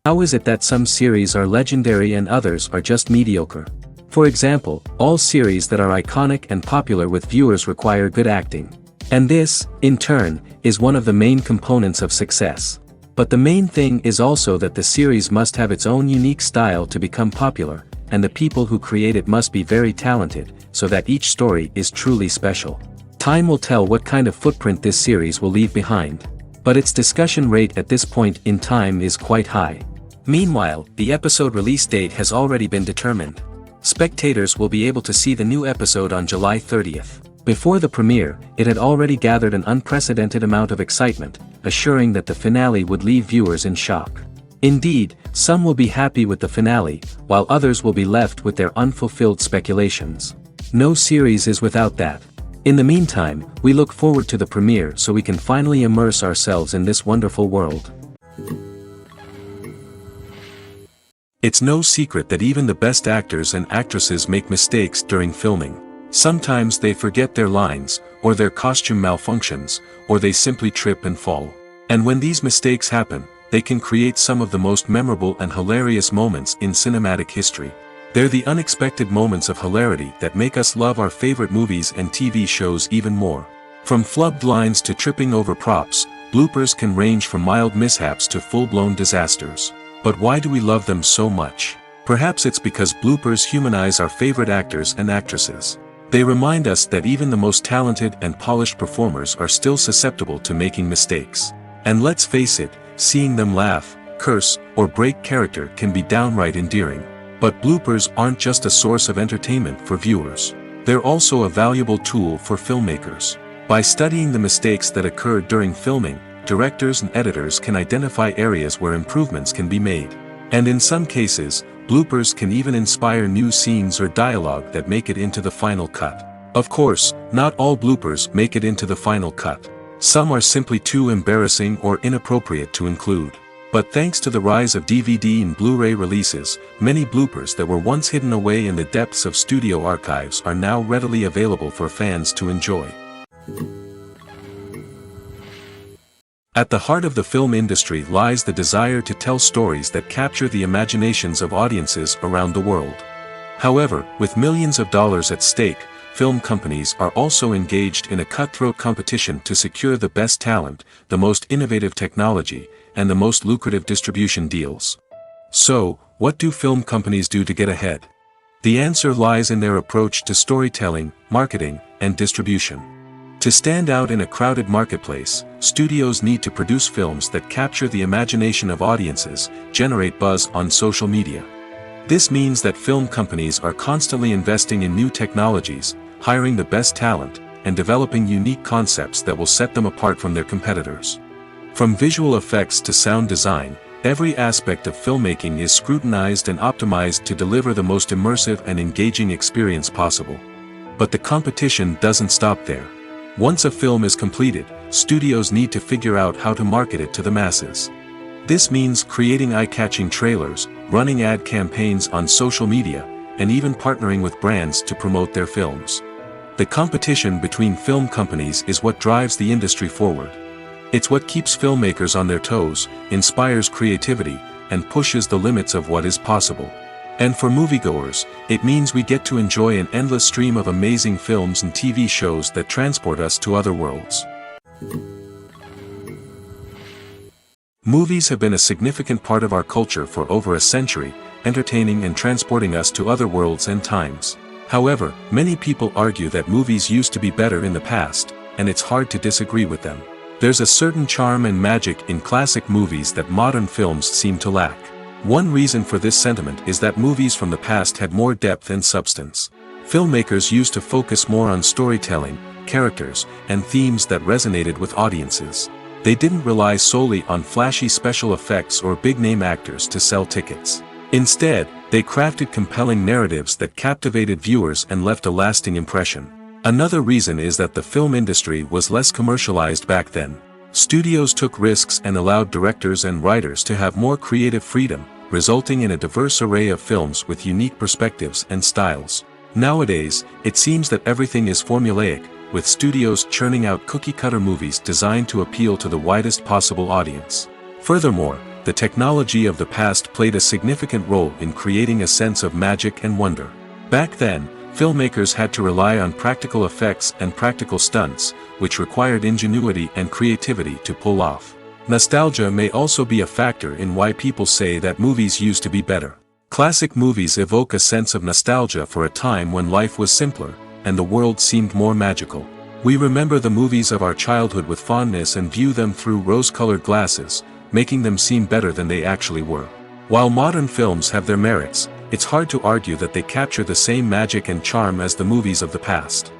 How is it that some series are legendary and others are just mediocre? For example, all series that are iconic and popular with viewers require good acting. And this, in turn, is one of the main components of success. But the main thing is also that the series must have its own unique style to become popular, and the people who create it must be very talented, so that each story is truly special. Time will tell what kind of footprint this series will leave behind. But its discussion rate at this point in time is quite high. Meanwhile, the episode release date has already been determined. Spectators will be able to see the new episode on July 30th. Before the premiere, it had already gathered an unprecedented amount of excitement, assuring that the finale would leave viewers in shock. Indeed, some will be happy with the finale, while others will be left with their unfulfilled speculations. No series is without that. In the meantime, we look forward to the premiere so we can finally immerse ourselves in this wonderful world. It's no secret that even the best actors and actresses make mistakes during filming. Sometimes they forget their lines, or their costume malfunctions, or they simply trip and fall. And when these mistakes happen, they can create some of the most memorable and hilarious moments in cinematic history. They're the unexpected moments of hilarity that make us love our favorite movies and TV shows even more. From flubbed lines to tripping over props, bloopers can range from mild mishaps to full-blown disasters. But why do we love them so much? Perhaps it's because bloopers humanize our favorite actors and actresses. They remind us that even the most talented and polished performers are still susceptible to making mistakes. And let's face it, seeing them laugh, curse, or break character can be downright endearing. But bloopers aren't just a source of entertainment for viewers. They're also a valuable tool for filmmakers. By studying the mistakes that occurred during filming, directors and editors can identify areas where improvements can be made. And in some cases, bloopers can even inspire new scenes or dialogue that make it into the final cut. Of course, not all bloopers make it into the final cut. Some are simply too embarrassing or inappropriate to include. But thanks to the rise of DVD and Blu-ray releases, many bloopers that were once hidden away in the depths of studio archives are now readily available for fans to enjoy. At the heart of the film industry lies the desire to tell stories that capture the imaginations of audiences around the world. However, with millions of dollars at stake, film companies are also engaged in a cutthroat competition to secure the best talent, the most innovative technology, and the most lucrative distribution deals. So, what do film companies do to get ahead? The answer lies in their approach to storytelling, marketing, and distribution. To stand out in a crowded marketplace, studios need to produce films that capture the imagination of audiences, generate buzz on social media. This means that film companies are constantly investing in new technologies, hiring the best talent, and developing unique concepts that will set them apart from their competitors. From visual effects to sound design, every aspect of filmmaking is scrutinized and optimized to deliver the most immersive and engaging experience possible. But the competition doesn't stop there. Once a film is completed, studios need to figure out how to market it to the masses. This means creating eye-catching trailers, running ad campaigns on social media, and even partnering with brands to promote their films. The competition between film companies is what drives the industry forward. It's what keeps filmmakers on their toes, inspires creativity, and pushes the limits of what is possible. And for moviegoers, it means we get to enjoy an endless stream of amazing films and TV shows that transport us to other worlds. Movies have been a significant part of our culture for over a century, entertaining and transporting us to other worlds and times. However, many people argue that movies used to be better in the past, and it's hard to disagree with them. There's a certain charm and magic in classic movies that modern films seem to lack. One reason for this sentiment is that movies from the past had more depth and substance. Filmmakers used to focus more on storytelling, characters, and themes that resonated with audiences. They didn't rely solely on flashy special effects or big-name actors to sell tickets. Instead, they crafted compelling narratives that captivated viewers and left a lasting impression. Another reason is that the film industry was less commercialized back then. Studios took risks and allowed directors and writers to have more creative freedom, resulting in a diverse array of films with unique perspectives and styles. Nowadays, it seems that everything is formulaic, with studios churning out cookie-cutter movies designed to appeal to the widest possible audience. Furthermore, the technology of the past played a significant role in creating a sense of magic and wonder. Back then, filmmakers had to rely on practical effects and practical stunts, which required ingenuity and creativity to pull off. Nostalgia may also be a factor in why people say that movies used to be better. Classic movies evoke a sense of nostalgia for a time when life was simpler, and the world seemed more magical. We remember the movies of our childhood with fondness and view them through rose-colored glasses, making them seem better than they actually were. While modern films have their merits, it's hard to argue that they capture the same magic and charm as the movies of the past.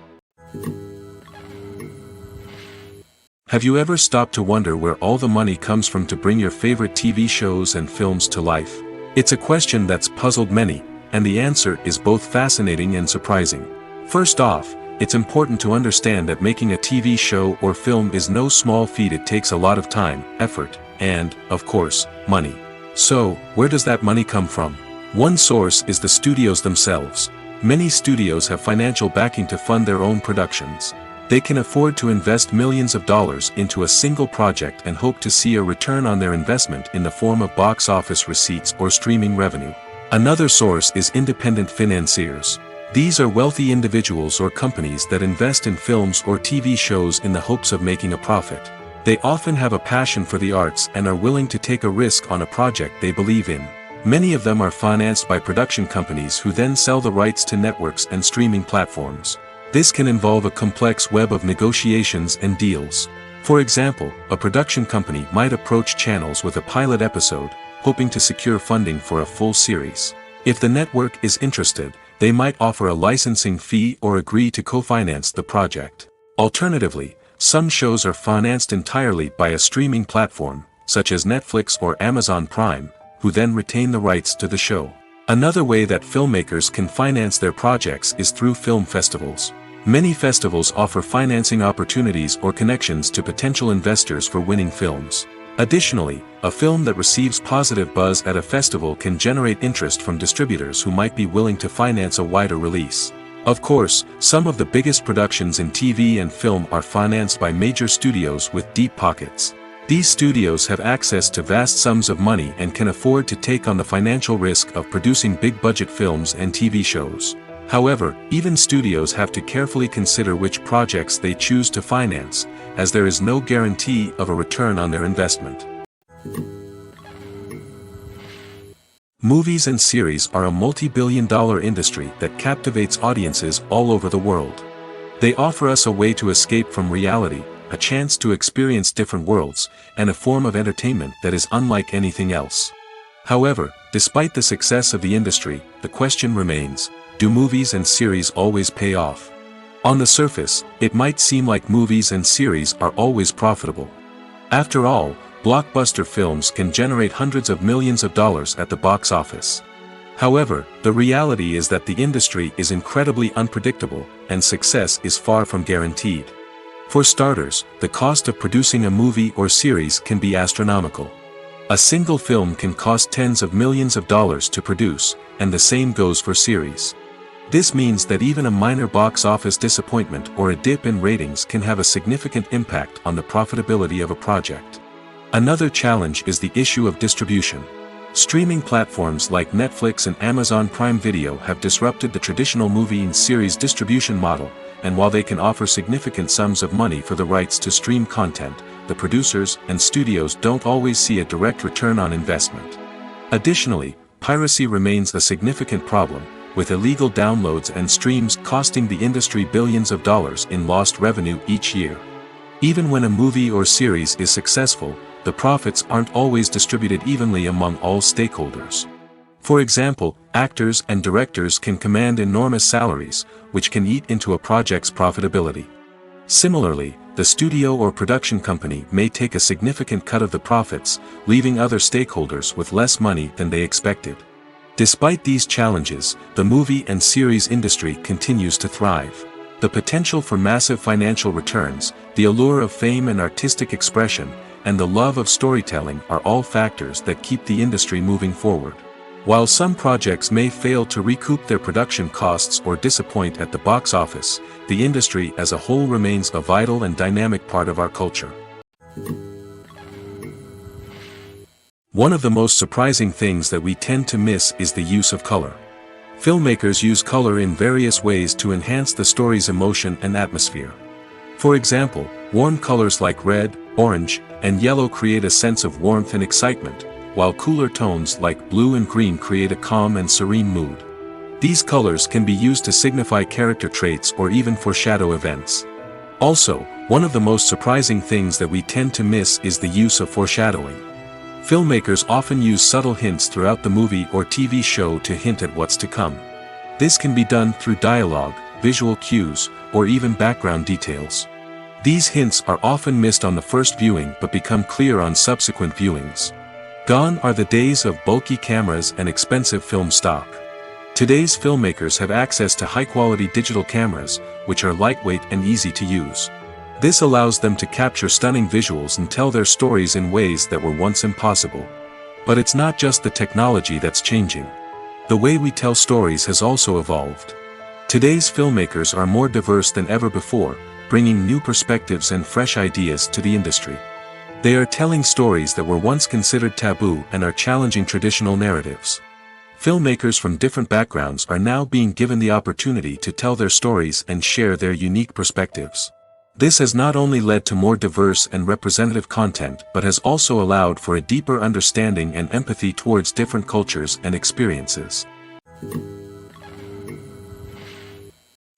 Have you ever stopped to wonder where all the money comes from to bring your favorite TV shows and films to life? It's a question that's puzzled many, and the answer is both fascinating and surprising. First off, it's important to understand that making a TV show or film is no small feat. It takes a lot of time, effort, and, of course, money. So, where does that money come from? One source is the studios themselves. Many studios have financial backing to fund their own productions. They can afford to invest millions of dollars into a single project and hope to see a return on their investment in the form of box office receipts or streaming revenue. Another source is independent financiers. These are wealthy individuals or companies that invest in films or TV shows in the hopes of making a profit. They often have a passion for the arts and are willing to take a risk on a project they believe in. Many of them are financed by production companies who then sell the rights to networks and streaming platforms. This can involve a complex web of negotiations and deals. For example, a production company might approach channels with a pilot episode, hoping to secure funding for a full series. If the network is interested, they might offer a licensing fee or agree to co-finance the project. Alternatively, some shows are financed entirely by a streaming platform, such as Netflix or Amazon Prime, who then retain the rights to the show. Another way that filmmakers can finance their projects is through film festivals. Many festivals offer financing opportunities or connections to potential investors for winning films. Additionally, a film that receives positive buzz at a festival can generate interest from distributors who might be willing to finance a wider release. Of course, some of the biggest productions in TV and film are financed by major studios with deep pockets. These studios have access to vast sums of money and can afford to take on the financial risk of producing big-budget films and TV shows. However, even studios have to carefully consider which projects they choose to finance, as there is no guarantee of a return on their investment. Movies and series are a multi-billion-dollar industry that captivates audiences all over the world. They offer us a way to escape from reality, a chance to experience different worlds, and a form of entertainment that is unlike anything else. However, despite the success of the industry, the question remains: do movies and series always pay off? On the surface, it might seem like movies and series are always profitable. After all, blockbuster films can generate hundreds of millions of dollars at the box office. However, the reality is that the industry is incredibly unpredictable, and success is far from guaranteed. For starters, the cost of producing a movie or series can be astronomical. A single film can cost tens of millions of dollars to produce, and the same goes for series. This means that even a minor box office disappointment or a dip in ratings can have a significant impact on the profitability of a project. Another challenge is the issue of distribution. Streaming platforms like Netflix and Amazon Prime Video have disrupted the traditional movie and series distribution model, and while they can offer significant sums of money for the rights to stream content, the producers and studios don't always see a direct return on investment. Additionally, piracy remains a significant problem, with illegal downloads and streams costing the industry billions of dollars in lost revenue each year. Even when a movie or series is successful, the profits aren't always distributed evenly among all stakeholders. For example, actors and directors can command enormous salaries, which can eat into a project's profitability. Similarly, the studio or production company may take a significant cut of the profits, leaving other stakeholders with less money than they expected. Despite these challenges, the movie and series industry continues to thrive. The potential for massive financial returns, the allure of fame and artistic expression, and the love of storytelling are all factors that keep the industry moving forward. While some projects may fail to recoup their production costs or disappoint at the box office, the industry as a whole remains a vital and dynamic part of our culture. One of the most surprising things that we tend to miss is the use of color. Filmmakers use color in various ways to enhance the story's emotion and atmosphere. For example, warm colors like red, orange, and yellow create a sense of warmth and excitement, while cooler tones like blue and green create a calm and serene mood. These colors can be used to signify character traits or even foreshadow events. Also, one of the most surprising things that we tend to miss is the use of foreshadowing. Filmmakers often use subtle hints throughout the movie or TV show to hint at what's to come. This can be done through dialogue, visual cues, or even background details. These hints are often missed on the first viewing but become clear on subsequent viewings. Gone are the days of bulky cameras and expensive film stock. Today's filmmakers have access to high-quality digital cameras, which are lightweight and easy to use. This allows them to capture stunning visuals and tell their stories in ways that were once impossible. But it's not just the technology that's changing. The way we tell stories has also evolved. Today's filmmakers are more diverse than ever before, bringing new perspectives and fresh ideas to the industry. They are telling stories that were once considered taboo and are challenging traditional narratives. Filmmakers from different backgrounds are now being given the opportunity to tell their stories and share their unique perspectives. This has not only led to more diverse and representative content but has also allowed for a deeper understanding and empathy towards different cultures and experiences.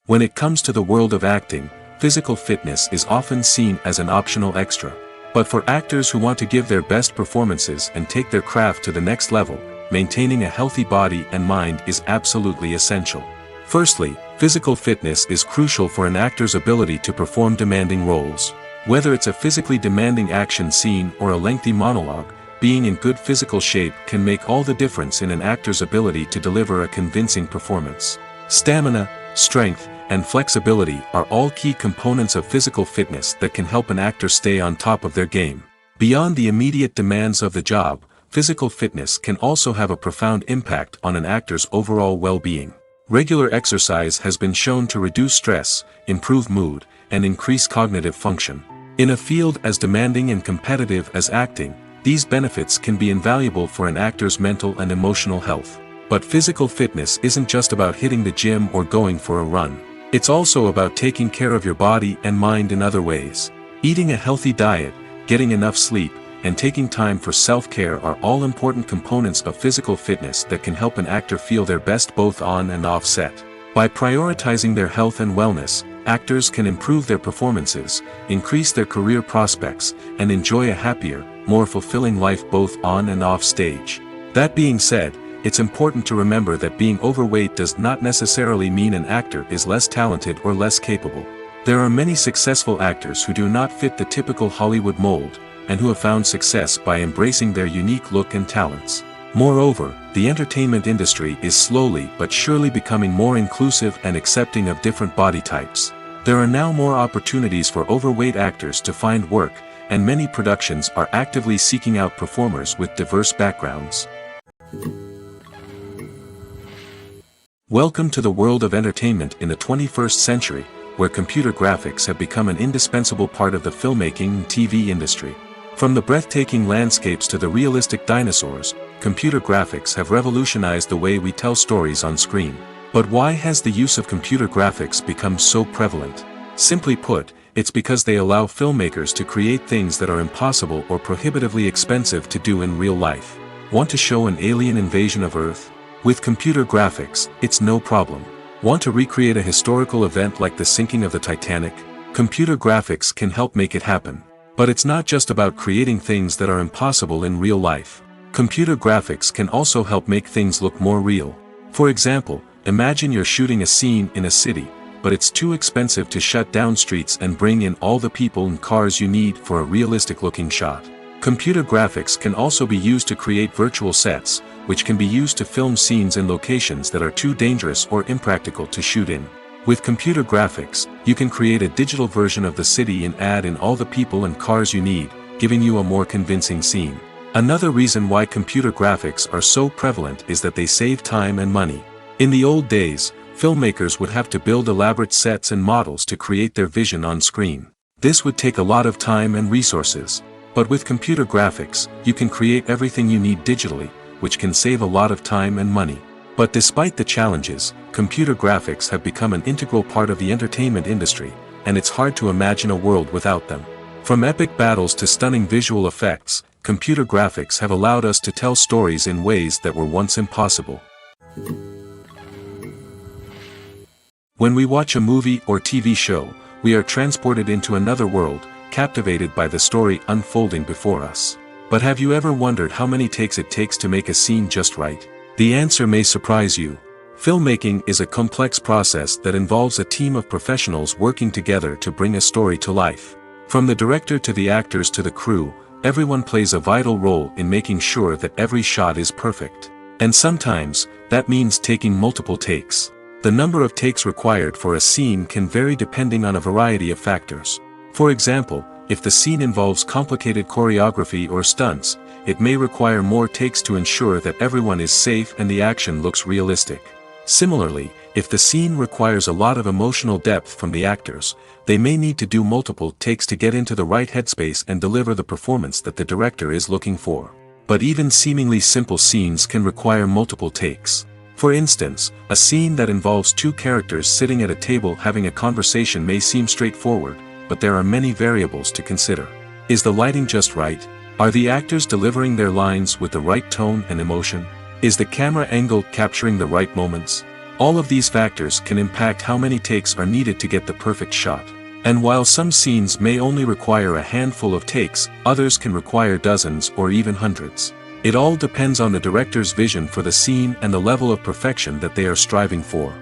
When it comes to the world of acting, physical fitness is often seen as an optional extra. But for actors who want to give their best performances and take their craft to the next level, maintaining a healthy body and mind is absolutely essential. Firstly, physical fitness is crucial for an actor's ability to perform demanding roles. Whether it's a physically demanding action scene or a lengthy monologue, being in good physical shape can make all the difference in an actor's ability to deliver a convincing performance. Stamina, strength, and flexibility are all key components of physical fitness that can help an actor stay on top of their game. Beyond the immediate demands of the job, physical fitness can also have a profound impact on an actor's overall well-being. Regular exercise has been shown to reduce stress, improve mood, and increase cognitive function. In a field as demanding and competitive as acting, these benefits can be invaluable for an actor's mental and emotional health. But physical fitness isn't just about hitting the gym or going for a run. It's also about taking care of your body and mind in other ways. Eating a healthy diet, getting enough sleep, and taking time for self-care are all important components of physical fitness that can help an actor feel their best both on and off set. By prioritizing their health and wellness, actors can improve their performances, increase their career prospects, and enjoy a happier, more fulfilling life both on and off stage. That being said, it's important to remember that being overweight does not necessarily mean an actor is less talented or less capable. There are many successful actors who do not fit the typical Hollywood mold, and who have found success by embracing their unique look and talents. Moreover, the entertainment industry is slowly but surely becoming more inclusive and accepting of different body types. There are now more opportunities for overweight actors to find work, and many productions are actively seeking out performers with diverse backgrounds. Welcome to the world of entertainment in the 21st century, where computer graphics have become an indispensable part of the filmmaking and TV industry. From the breathtaking landscapes to the realistic dinosaurs, computer graphics have revolutionized the way we tell stories on screen. But why has the use of computer graphics become so prevalent? Simply put, it's because they allow filmmakers to create things that are impossible or prohibitively expensive to do in real life. Want to show an alien invasion of Earth? With computer graphics, it's no problem. Want to recreate a historical event like the sinking of the Titanic? Computer graphics can help make it happen. But it's not just about creating things that are impossible in real life. Computer graphics can also help make things look more real. For example, imagine you're shooting a scene in a city, but it's too expensive to shut down streets and bring in all the people and cars you need for a realistic-looking shot. Computer graphics can also be used to create virtual sets, which can be used to film scenes in locations that are too dangerous or impractical to shoot in. With computer graphics, you can create a digital version of the city and add in all the people and cars you need, giving you a more convincing scene. Another reason why computer graphics are so prevalent is that they save time and money. In the old days, filmmakers would have to build elaborate sets and models to create their vision on screen. This would take a lot of time and resources. But with computer graphics, you can create everything you need digitally, which can save a lot of time and money. But despite the challenges, computer graphics have become an integral part of the entertainment industry, and it's hard to imagine a world without them. From epic battles to stunning visual effects, computer graphics have allowed us to tell stories in ways that were once impossible. When we watch a movie or TV show, we are transported into another world, captivated by the story unfolding before us. But have you ever wondered how many takes it takes to make a scene just right? The answer may surprise you. Filmmaking is a complex process that involves a team of professionals working together to bring a story to life. From the director to the actors to the crew, everyone plays a vital role in making sure that every shot is perfect. And sometimes, that means taking multiple takes. The number of takes required for a scene can vary depending on a variety of factors. For example, if the scene involves complicated choreography or stunts, it may require more takes to ensure that everyone is safe and the action looks realistic. Similarly, if the scene requires a lot of emotional depth from the actors, they may need to do multiple takes to get into the right headspace and deliver the performance that the director is looking for. But even seemingly simple scenes can require multiple takes. For instance, a scene that involves two characters sitting at a table having a conversation may seem straightforward, but there are many variables to consider. Is the lighting just right? Are the actors delivering their lines with the right tone and emotion? Is the camera angle capturing the right moments? All of these factors can impact how many takes are needed to get the perfect shot. And while some scenes may only require a handful of takes, others can require dozens or even hundreds. It all depends on the director's vision for the scene and the level of perfection that they are striving for.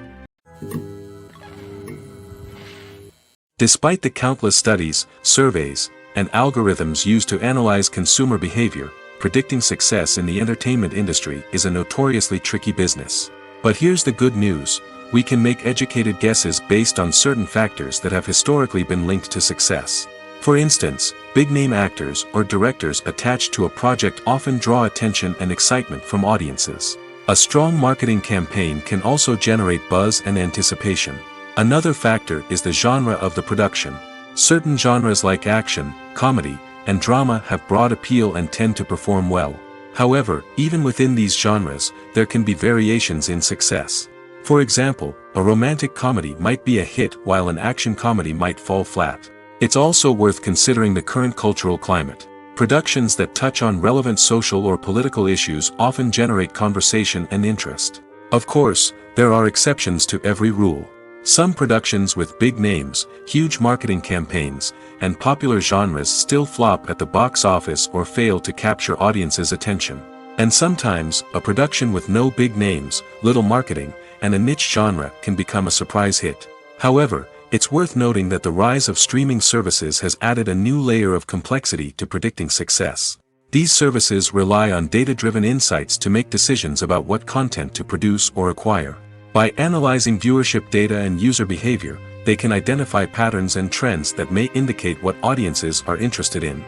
Despite the countless studies, surveys, and algorithms used to analyze consumer behavior, predicting success in the entertainment industry is a notoriously tricky business. But here's the good news: we can make educated guesses based on certain factors that have historically been linked to success. For instance, big-name actors or directors attached to a project often draw attention and excitement from audiences. A strong marketing campaign can also generate buzz and anticipation. Another factor is the genre of the production. Certain genres like action, comedy, and drama have broad appeal and tend to perform well. However, even within these genres, there can be variations in success. For example, a romantic comedy might be a hit while an action comedy might fall flat. It's also worth considering the current cultural climate. Productions that touch on relevant social or political issues often generate conversation and interest. Of course, there are exceptions to every rule. Some productions with big names, huge marketing campaigns, and popular genres still flop at the box office or fail to capture audiences' attention. And sometimes, a production with no big names, little marketing, and a niche genre can become a surprise hit. However, it's worth noting that the rise of streaming services has added a new layer of complexity to predicting success. These services rely on data-driven insights to make decisions about what content to produce or acquire. By analyzing viewership data and user behavior, they can identify patterns and trends that may indicate what audiences are interested in.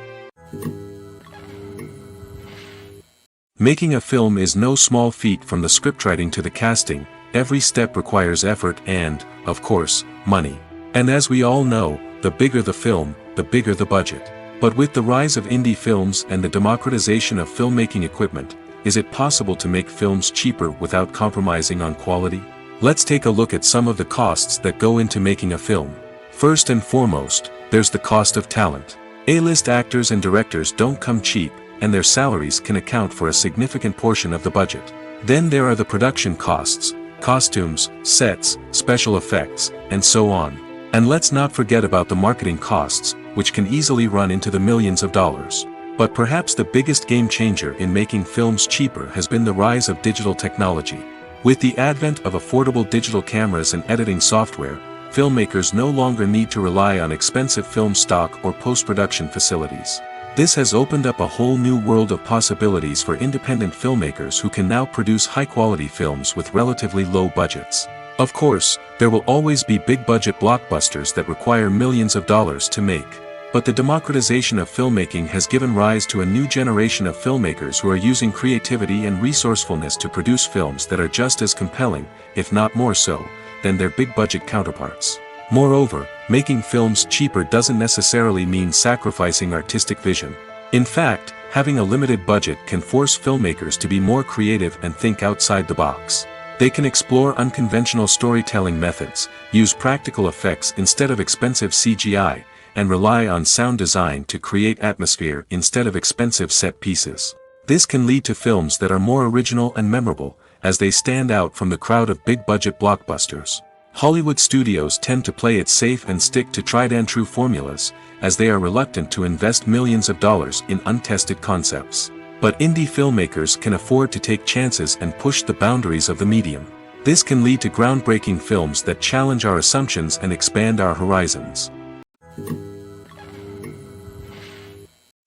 Making a film is no small feat. From the scriptwriting to the casting, every step requires effort and, of course, money. And as we all know, the bigger the film, the bigger the budget. But with the rise of indie films and the democratization of filmmaking equipment, is it possible to make films cheaper without compromising on quality? Let's take a look at some of the costs that go into making a film. First and foremost, there's the cost of talent. A-list actors and directors don't come cheap, and their salaries can account for a significant portion of the budget. Then there are the production costs, costumes, sets, special effects, and so on. And let's not forget about the marketing costs, which can easily run into the millions of dollars. But perhaps the biggest game changer in making films cheaper has been the rise of digital technology. With the advent of affordable digital cameras and editing software, filmmakers no longer need to rely on expensive film stock or post-production facilities. This has opened up a whole new world of possibilities for independent filmmakers who can now produce high-quality films with relatively low budgets. Of course, there will always be big-budget blockbusters that require millions of dollars to make. But the democratization of filmmaking has given rise to a new generation of filmmakers who are using creativity and resourcefulness to produce films that are just as compelling, if not more so, than their big-budget counterparts. Moreover, making films cheaper doesn't necessarily mean sacrificing artistic vision. In fact, having a limited budget can force filmmakers to be more creative and think outside the box. They can explore unconventional storytelling methods, use practical effects instead of expensive CGI, and rely on sound design to create atmosphere instead of expensive set pieces. This can lead to films that are more original and memorable, as they stand out from the crowd of big-budget blockbusters. Hollywood studios tend to play it safe and stick to tried-and-true formulas, as they are reluctant to invest millions of dollars in untested concepts. But indie filmmakers can afford to take chances and push the boundaries of the medium. This can lead to groundbreaking films that challenge our assumptions and expand our horizons.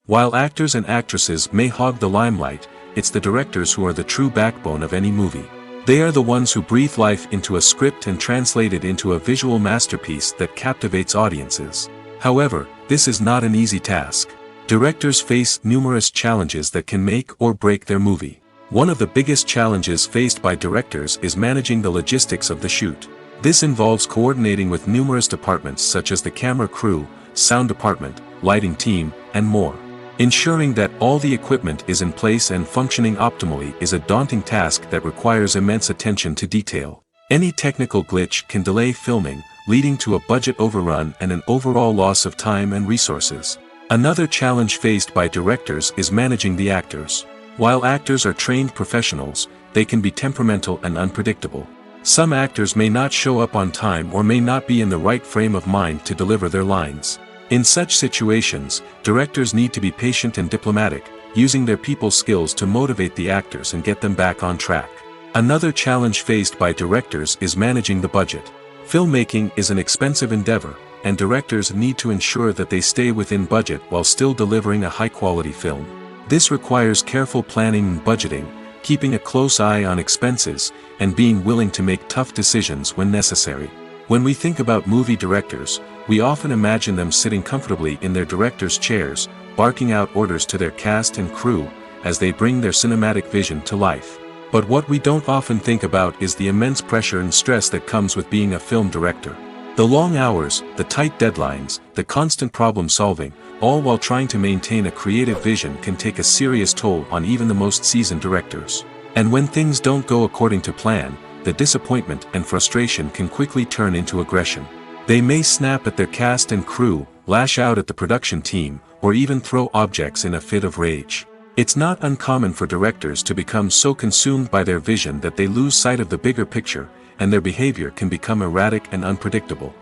While actors and actresses may hog the limelight, it's the directors who are the true backbone of any movie. They are the ones who breathe life into a script and translate it into a visual masterpiece that captivates audiences. However, this is not an easy task. Directors face numerous challenges that can make or break their movie. One of the biggest challenges faced by directors is managing the logistics of the shoot. This involves coordinating with numerous departments such as the camera crew, sound department, lighting team, and more. Ensuring that all the equipment is in place and functioning optimally is a daunting task that requires immense attention to detail. Any technical glitch can delay filming, leading to a budget overrun and an overall loss of time and resources. Another challenge faced by directors is managing the actors. While actors are trained professionals, they can be temperamental and unpredictable. Some actors may not show up on time or may not be in the right frame of mind to deliver their lines. In such situations, directors need to be patient and diplomatic, using their people skills to motivate the actors and get them back on track. Another challenge faced by directors is managing the budget. Filmmaking is an expensive endeavor, and directors need to ensure that they stay within budget while still delivering a high-quality film. This requires careful planning and budgeting, keeping a close eye on expenses, and being willing to make tough decisions when necessary. When we think about movie directors, we often imagine them sitting comfortably in their director's chairs, barking out orders to their cast and crew, as they bring their cinematic vision to life. But what we don't often think about is the immense pressure and stress that comes with being a film director. The long hours, the tight deadlines, the constant problem-solving, all while trying to maintain a creative vision can take a serious toll on even the most seasoned directors. And when things don't go according to plan, the disappointment and frustration can quickly turn into aggression. They may snap at their cast and crew, lash out at the production team, or even throw objects in a fit of rage. It's not uncommon for directors to become so consumed by their vision that they lose sight of the bigger picture, and their behavior can become erratic and unpredictable.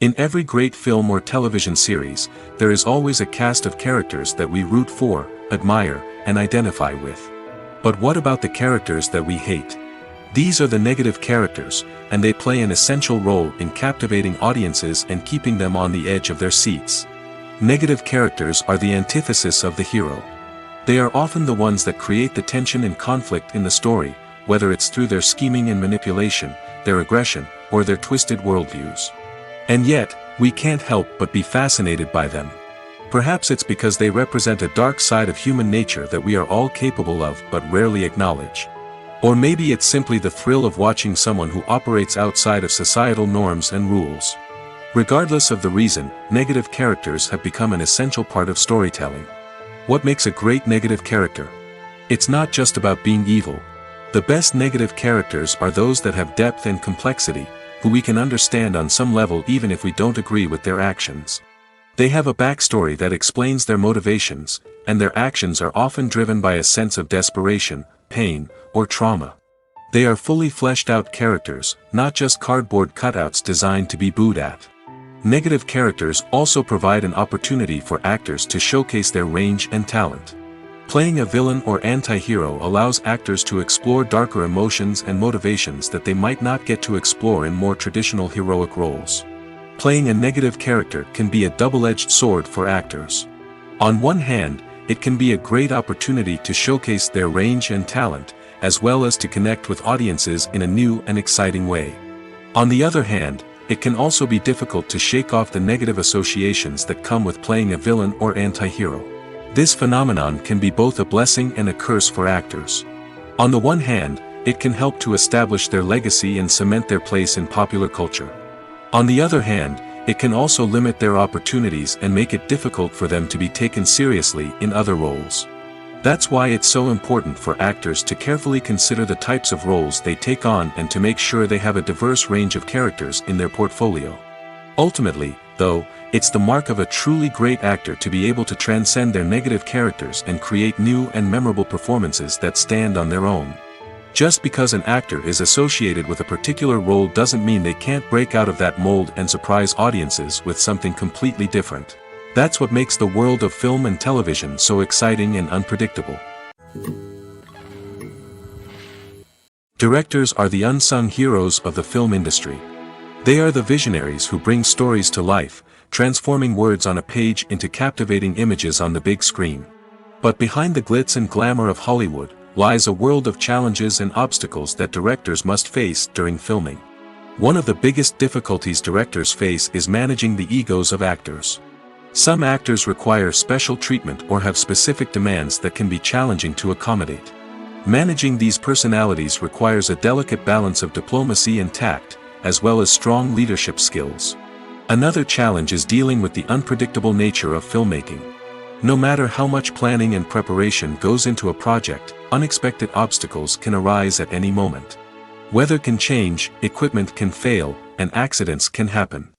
In every great film or television series, there is always a cast of characters that we root for, admire, and identify with. But what about the characters that we hate? These are the negative characters, and they play an essential role in captivating audiences and keeping them on the edge of their seats. Negative characters are the antithesis of the hero. They are often the ones that create the tension and conflict in the story, whether it's through their scheming and manipulation, their aggression, or their twisted worldviews. And yet, we can't help but be fascinated by them. Perhaps it's because they represent a dark side of human nature that we are all capable of but rarely acknowledge. Or maybe it's simply the thrill of watching someone who operates outside of societal norms and rules. Regardless of the reason, negative characters have become an essential part of storytelling. What makes a great negative character? It's not just about being evil. The best negative characters are those that have depth and complexity, who we can understand on some level even if we don't agree with their actions. They have a backstory that explains their motivations, and their actions are often driven by a sense of desperation, pain, or trauma. They are fully fleshed out characters, not just cardboard cutouts designed to be booed at. Negative characters also provide an opportunity for actors to showcase their range and talent. Playing a villain or anti-hero allows actors to explore darker emotions and motivations that they might not get to explore in more traditional heroic roles. Playing a negative character can be a double-edged sword for actors. On one hand, it can be a great opportunity to showcase their range and talent, as well as to connect with audiences in a new and exciting way. On the other hand, it can also be difficult to shake off the negative associations that come with playing a villain or anti-hero. This phenomenon can be both a blessing and a curse for actors. On the one hand, it can help to establish their legacy and cement their place in popular culture. On the other hand, it can also limit their opportunities and make it difficult for them to be taken seriously in other roles. That's why it's so important for actors to carefully consider the types of roles they take on and to make sure they have a diverse range of characters in their portfolio. Ultimately, though, it's the mark of a truly great actor to be able to transcend their negative characters and create new and memorable performances that stand on their own. Just because an actor is associated with a particular role doesn't mean they can't break out of that mold and surprise audiences with something completely different. That's what makes the world of film and television so exciting and unpredictable. Directors are the unsung heroes of the film industry. They are the visionaries who bring stories to life, transforming words on a page into captivating images on the big screen. But behind the glitz and glamour of Hollywood, lies a world of challenges and obstacles that directors must face during filming. One of the biggest difficulties directors face is managing the egos of actors. Some actors require special treatment or have specific demands that can be challenging to accommodate. Managing these personalities requires a delicate balance of diplomacy and tact, as well as strong leadership skills. Another challenge is dealing with the unpredictable nature of filmmaking. No matter how much planning and preparation goes into a project, unexpected obstacles can arise at any moment. Weather can change, equipment can fail, and accidents can happen.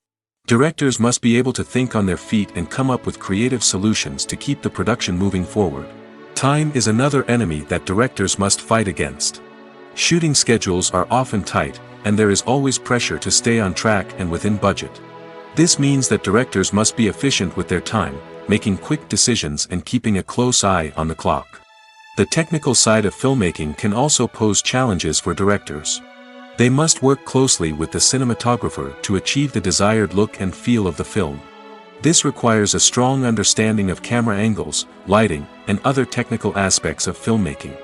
Directors must be able to think on their feet and come up with creative solutions to keep the production moving forward. Time is another enemy that directors must fight against. Shooting schedules are often tight, and there is always pressure to stay on track and within budget. This means that directors must be efficient with their time, making quick decisions and keeping a close eye on the clock. The technical side of filmmaking can also pose challenges for directors. They must work closely with the cinematographer to achieve the desired look and feel of the film. This requires a strong understanding of camera angles, lighting, and other technical aspects of filmmaking.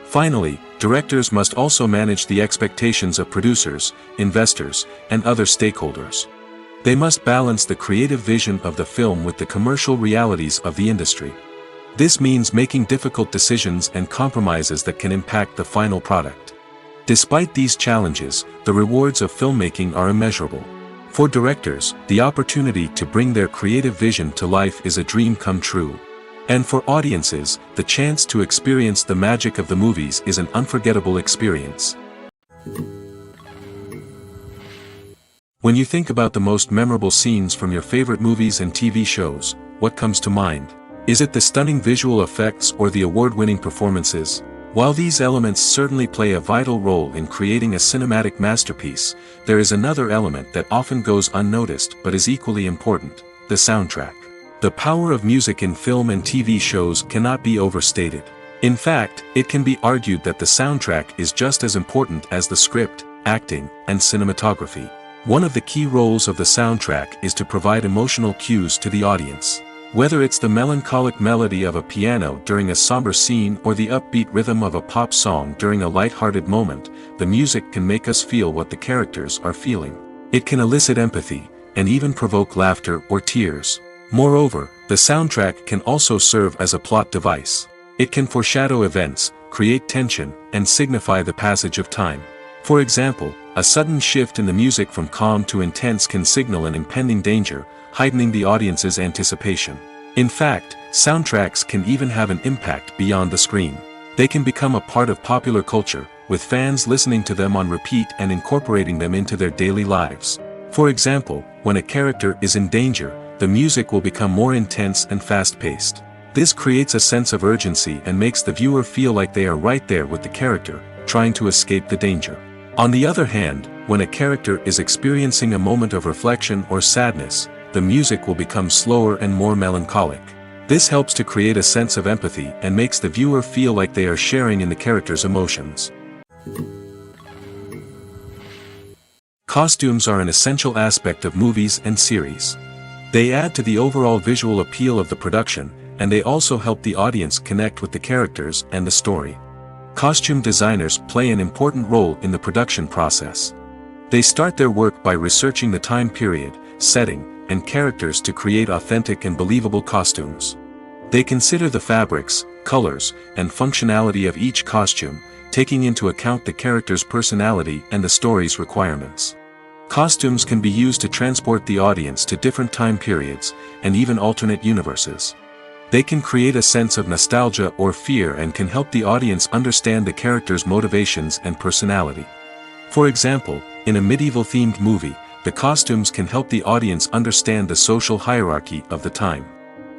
Finally, directors must also manage the expectations of producers, investors, and other stakeholders. They must balance the creative vision of the film with the commercial realities of the industry. This means making difficult decisions and compromises that can impact the final product. Despite these challenges, the rewards of filmmaking are immeasurable. For directors, the opportunity to bring their creative vision to life is a dream come true. And for audiences, the chance to experience the magic of the movies is an unforgettable experience. When you think about the most memorable scenes from your favorite movies and TV shows, what comes to mind? Is it the stunning visual effects or the award-winning performances? While these elements certainly play a vital role in creating a cinematic masterpiece, there is another element that often goes unnoticed but is equally important: the soundtrack. The power of music in film and TV shows cannot be overstated. In fact, it can be argued that the soundtrack is just as important as the script, acting, and cinematography. One of the key roles of the soundtrack is to provide emotional cues to the audience. Whether it's the melancholic melody of a piano during a somber scene or the upbeat rhythm of a pop song during a light-hearted moment, the music can make us feel what the characters are feeling. It can elicit empathy, and even provoke laughter or tears. Moreover, the soundtrack can also serve as a plot device. It can foreshadow events, create tension, and signify the passage of time. For example, a sudden shift in the music from calm to intense can signal an impending danger, heightening the audience's anticipation. In fact, soundtracks can even have an impact beyond the screen. They can become a part of popular culture, with fans listening to them on repeat and incorporating them into their daily lives. For example, when a character is in danger, the music will become more intense and fast-paced. This creates a sense of urgency and makes the viewer feel like they are right there with the character, trying to escape the danger. On the other hand, when a character is experiencing a moment of reflection or sadness, the music will become slower and more melancholic. This helps to create a sense of empathy and makes the viewer feel like they are sharing in the character's emotions. Costumes are an essential aspect of movies and series. They add to the overall visual appeal of the production, and they also help the audience connect with the characters and the story. Costume designers play an important role in the production process. They start their work by researching the time period, setting, and characters to create authentic and believable costumes. They consider the fabrics, colors, and functionality of each costume, taking into account the character's personality and the story's requirements. Costumes can be used to transport the audience to different time periods, and even alternate universes. They can create a sense of nostalgia or fear and can help the audience understand the character's motivations and personality. For example, in a medieval-themed movie, the costumes can help the audience understand the social hierarchy of the time.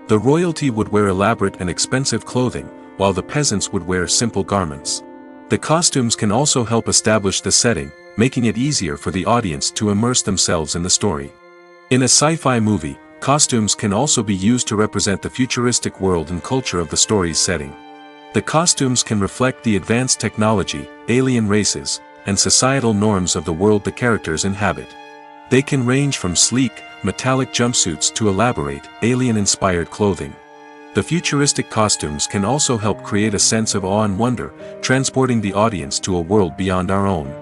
The royalty would wear elaborate and expensive clothing, while the peasants would wear simple garments. The costumes can also help establish the setting, making it easier for the audience to immerse themselves in the story. In a sci-fi movie, costumes can also be used to represent the futuristic world and culture of the story's setting. The costumes can reflect the advanced technology, alien races, and societal norms of the world the characters inhabit. They can range from sleek, metallic jumpsuits to elaborate, alien-inspired clothing. The futuristic costumes can also help create a sense of awe and wonder, transporting the audience to a world beyond our own.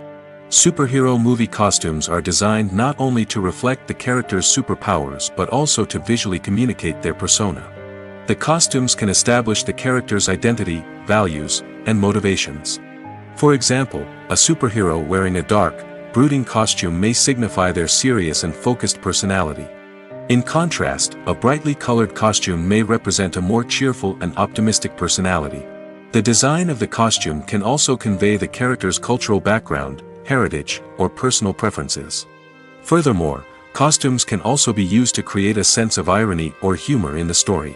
Superhero movie costumes are designed not only to reflect the character's superpowers but also to visually communicate their persona. The costumes can establish the character's identity, values, and motivations. For example, a superhero wearing a dark, brooding costume may signify their serious and focused personality. In contrast, a brightly colored costume may represent a more cheerful and optimistic personality. The design of the costume can also convey the character's cultural background, heritage, or personal preferences. Furthermore, costumes can also be used to create a sense of irony or humor in the story.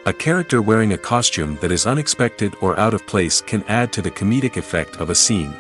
A character wearing a costume that is unexpected or out of place can add to the comedic effect of a scene.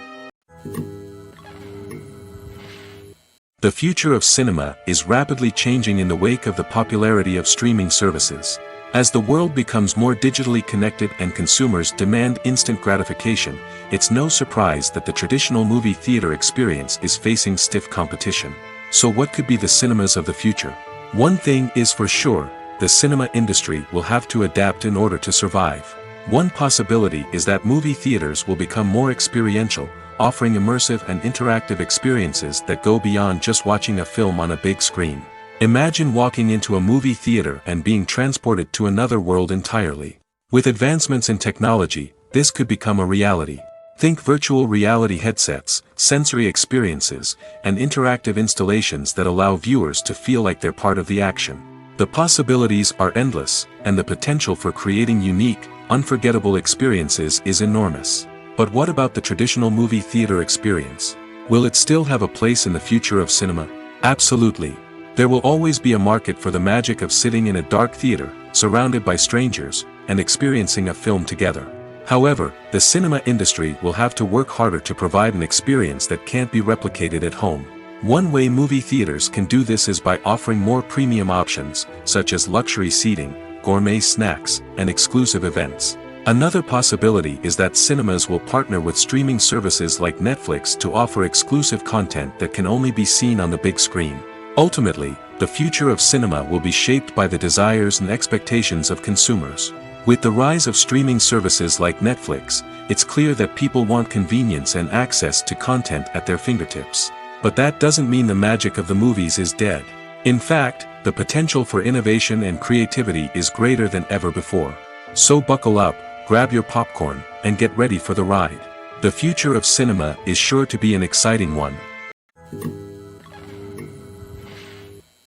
The future of cinema is rapidly changing in the wake of the popularity of streaming services. As the world becomes more digitally connected and consumers demand instant gratification, it's no surprise that the traditional movie theater experience is facing stiff competition. So what could be the cinemas of the future? One thing is for sure, the cinema industry will have to adapt in order to survive. One possibility is that movie theaters will become more experiential, offering immersive and interactive experiences that go beyond just watching a film on a big screen. Imagine walking into a movie theater and being transported to another world entirely. With advancements in technology, this could become a reality. Think virtual reality headsets, sensory experiences, and interactive installations that allow viewers to feel like they're part of the action. The possibilities are endless, and the potential for creating unique, unforgettable experiences is enormous. But what about the traditional movie theater experience? Will it still have a place in the future of cinema? Absolutely. There will always be a market for the magic of sitting in a dark theater, surrounded by strangers, and experiencing a film together. However, the cinema industry will have to work harder to provide an experience that can't be replicated at home. One way movie theaters can do this is by offering more premium options, such as luxury seating, gourmet snacks, and exclusive events. Another possibility is that cinemas will partner with streaming services like Netflix to offer exclusive content that can only be seen on the big screen. Ultimately, the future of cinema will be shaped by the desires and expectations of consumers. With the rise of streaming services like Netflix, it's clear that people want convenience and access to content at their fingertips. But that doesn't mean the magic of the movies is dead. In fact, the potential for innovation and creativity is greater than ever before. So buckle up, grab your popcorn, and get ready for the ride. The future of cinema is sure to be an exciting one.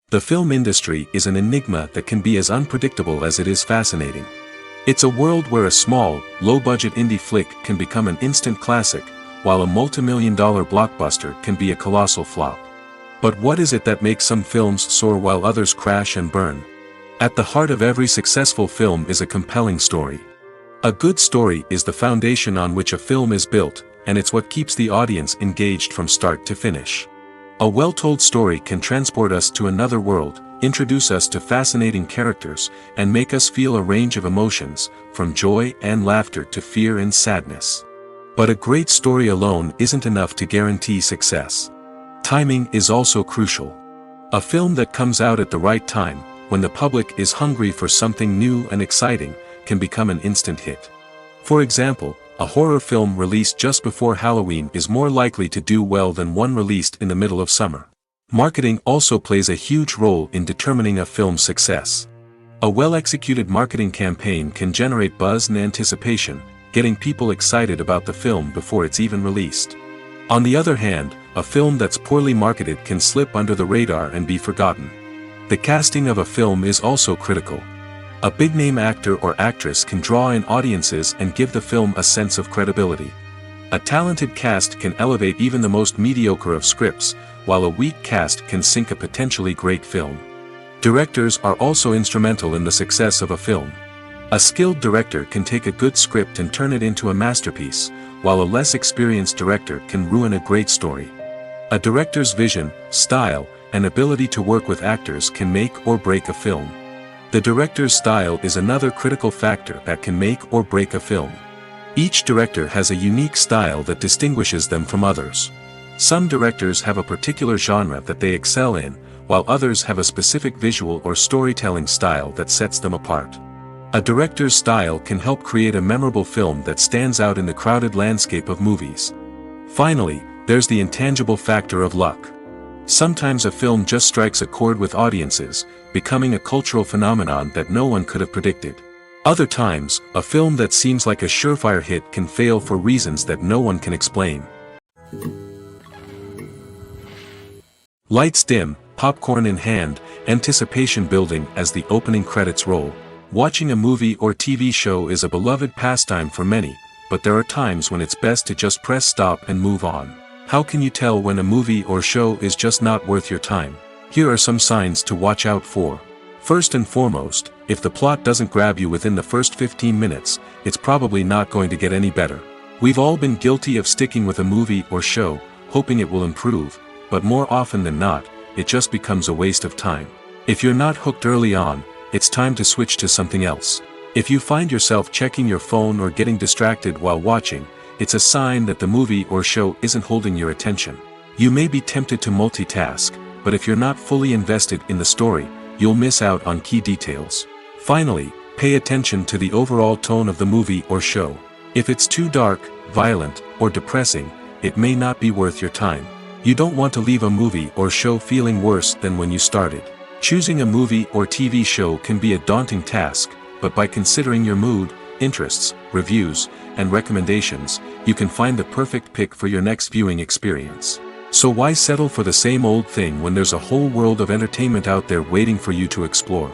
The film industry is an enigma that can be as unpredictable as it is fascinating. It's a world where a small, low-budget indie flick can become an instant classic, while a multi-million-dollar blockbuster can be a colossal flop. But what is it that makes some films soar while others crash and burn? At the heart of every successful film is a compelling story. A good story is the foundation on which a film is built, and it's what keeps the audience engaged from start to finish. A well-told story can transport us to another world, introduce us to fascinating characters, and make us feel a range of emotions, from joy and laughter to fear and sadness. But a great story alone isn't enough to guarantee success. Timing is also crucial. A film that comes out at the right time, when the public is hungry for something new and exciting, can become an instant hit. For example, a horror film released just before Halloween is more likely to do well than one released in the middle of summer. Marketing also plays a huge role in determining a film's success. A well-executed marketing campaign can generate buzz and anticipation, getting people excited about the film before it's even released. On the other hand, a film that's poorly marketed can slip under the radar and be forgotten. The casting of a film is also critical. A big-name actor or actress can draw in audiences and give the film a sense of credibility. A talented cast can elevate even the most mediocre of scripts, while a weak cast can sink a potentially great film. Directors are also instrumental in the success of a film. A skilled director can take a good script and turn it into a masterpiece, while a less experienced director can ruin a great story. A director's vision, style, and ability to work with actors can make or break a film. The director's style is another critical factor that can make or break a film. Each director has a unique style that distinguishes them from others. Some directors have a particular genre that they excel in, while others have a specific visual or storytelling style that sets them apart. A director's style can help create a memorable film that stands out in the crowded landscape of movies. Finally, there's the intangible factor of luck. Sometimes a film just strikes a chord with audiences, becoming a cultural phenomenon that no one could have predicted. Other times, a film that seems like a surefire hit can fail for reasons that no one can explain. Lights dim, popcorn in hand, anticipation building as the opening credits roll. Watching a movie or TV show is a beloved pastime for many, but there are times when it's best to just press stop and move on. How can you tell when a movie or show is just not worth your time? Here are some signs to watch out for. First and foremost, if the plot doesn't grab you within the first 15 minutes, it's probably not going to get any better. We've all been guilty of sticking with a movie or show, hoping it will improve, but more often than not, it just becomes a waste of time. If you're not hooked early on, it's time to switch to something else. If you find yourself checking your phone or getting distracted while watching, it's a sign that the movie or show isn't holding your attention. You may be tempted to multitask, but if you're not fully invested in the story, you'll miss out on key details. Finally, pay attention to the overall tone of the movie or show. If it's too dark, violent, or depressing, it may not be worth your time. You don't want to leave a movie or show feeling worse than when you started. Choosing a movie or TV show can be a daunting task, but by considering your mood, interests, reviews, and recommendations, you can find the perfect pick for your next viewing experience. So why settle for the same old thing when there's a whole world of entertainment out there waiting for you to explore?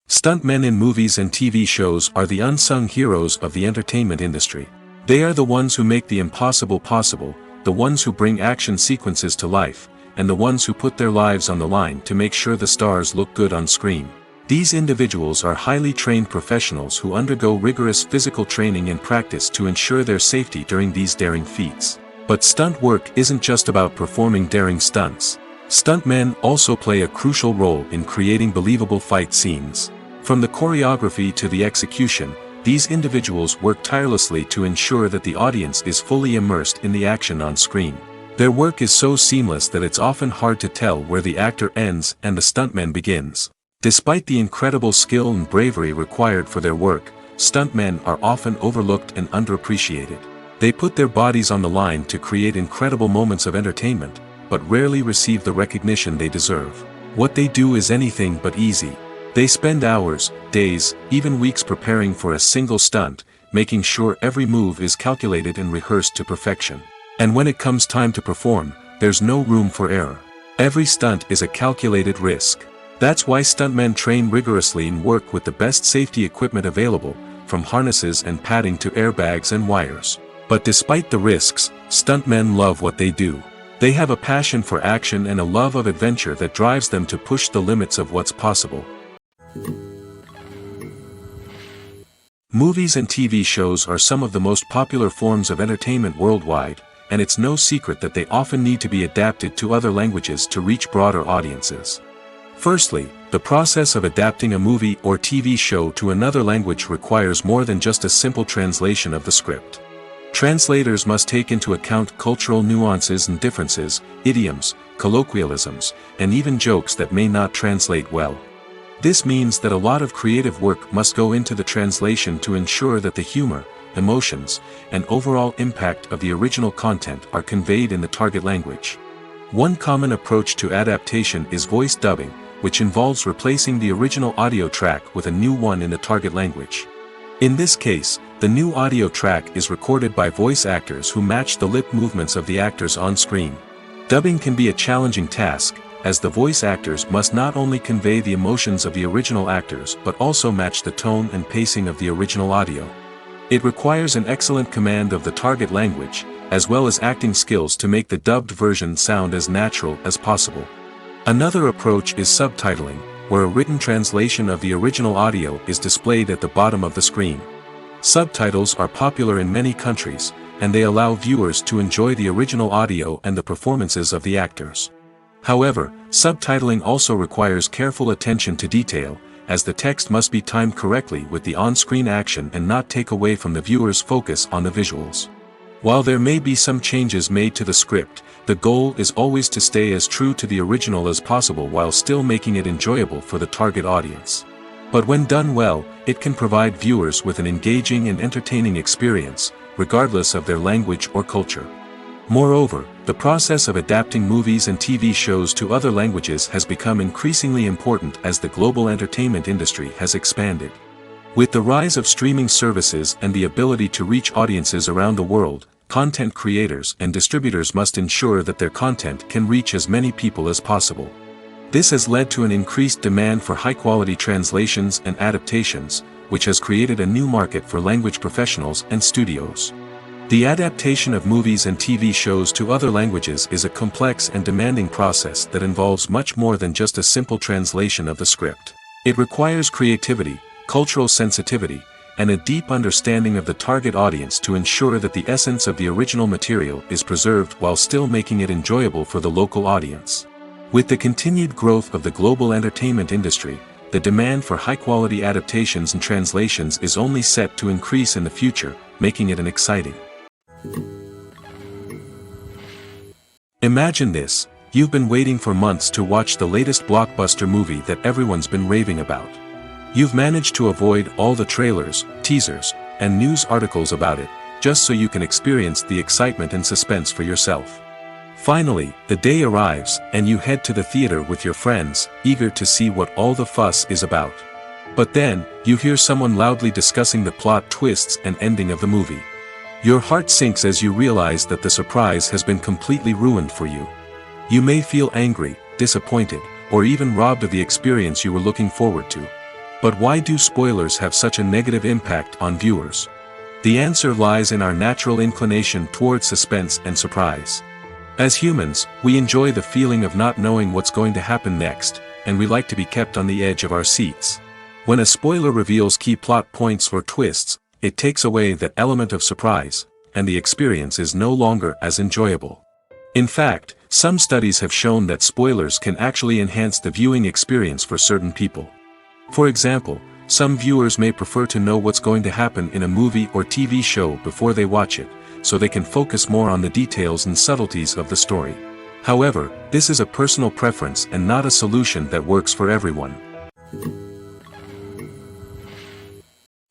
Stuntmen in movies and TV shows are the unsung heroes of the entertainment industry. They are the ones who make the impossible possible, the ones who bring action sequences to life, and the ones who put their lives on the line to make sure the stars look good on screen. These individuals are highly trained professionals who undergo rigorous physical training and practice to ensure their safety during these daring feats. But stunt work isn't just about performing daring stunts. Stuntmen also play a crucial role in creating believable fight scenes. From the choreography to the execution, these individuals work tirelessly to ensure that the audience is fully immersed in the action on screen. Their work is so seamless that it's often hard to tell where the actor ends and the stuntman begins. Despite the incredible skill and bravery required for their work, stuntmen are often overlooked and underappreciated. They put their bodies on the line to create incredible moments of entertainment, but rarely receive the recognition they deserve. What they do is anything but easy. They spend hours, days, even weeks preparing for a single stunt, making sure every move is calculated and rehearsed to perfection. And when it comes time to perform, there's no room for error. Every stunt is a calculated risk. That's why stuntmen train rigorously and work with the best safety equipment available, from harnesses and padding to airbags and wires. But despite the risks, stuntmen love what they do. They have a passion for action and a love of adventure that drives them to push the limits of what's possible. Movies and TV shows are some of the most popular forms of entertainment worldwide, and it's no secret that they often need to be adapted to other languages to reach broader audiences. Firstly, the process of adapting a movie or TV show to another language requires more than just a simple translation of the script. Translators must take into account cultural nuances and differences, idioms, colloquialisms, and even jokes that may not translate well. This means that a lot of creative work must go into the translation to ensure that the humor, emotions, and overall impact of the original content are conveyed in the target language. One common approach to adaptation is voice dubbing, which involves replacing the original audio track with a new one in the target language. In this case, the new audio track is recorded by voice actors who match the lip movements of the actors on screen. Dubbing can be a challenging task, as the voice actors must not only convey the emotions of the original actors but also match the tone and pacing of the original audio. It requires an excellent command of the target language, as well as acting skills to make the dubbed version sound as natural as possible. Another approach is subtitling, where a written translation of the original audio is displayed at the bottom of the screen. Subtitles are popular in many countries, and they allow viewers to enjoy the original audio and the performances of the actors. However, subtitling also requires careful attention to detail, as the text must be timed correctly with the on-screen action and not take away from the viewer's focus on the visuals. While there may be some changes made to the script, the goal is always to stay as true to the original as possible while still making it enjoyable for the target audience. But when done well, it can provide viewers with an engaging and entertaining experience, regardless of their language or culture. Moreover, the process of adapting movies and TV shows to other languages has become increasingly important as the global entertainment industry has expanded. With the rise of streaming services and the ability to reach audiences around the world, content creators and distributors must ensure that their content can reach as many people as possible. This has led to an increased demand for high-quality translations and adaptations, which has created a new market for language professionals and studios. The adaptation of movies and TV shows to other languages is a complex and demanding process that involves much more than just a simple translation of the script. It requires creativity, cultural sensitivity, and a deep understanding of the target audience to ensure that the essence of the original material is preserved while still making it enjoyable for the local audience. With the continued growth of the global entertainment industry, the demand for high-quality adaptations and translations is only set to increase in the future, making it an exciting. Imagine this: you've been waiting for months to watch the latest blockbuster movie that everyone's been raving about. You've managed to avoid all the trailers, teasers, and news articles about it, just so you can experience the excitement and suspense for yourself. Finally, the day arrives, and you head to the theater with your friends, eager to see what all the fuss is about. But then, you hear someone loudly discussing the plot twists and ending of the movie. Your heart sinks as you realize that the surprise has been completely ruined for you. You may feel angry, disappointed, or even robbed of the experience you were looking forward to. But why do spoilers have such a negative impact on viewers? The answer lies in our natural inclination toward suspense and surprise. As humans, we enjoy the feeling of not knowing what's going to happen next, and we like to be kept on the edge of our seats. When a spoiler reveals key plot points or twists, it takes away that element of surprise, and the experience is no longer as enjoyable. In fact, some studies have shown that spoilers can actually enhance the viewing experience for certain people. For example, some viewers may prefer to know what's going to happen in a movie or TV show before they watch it, so they can focus more on the details and subtleties of the story. However, this is a personal preference and not a solution that works for everyone.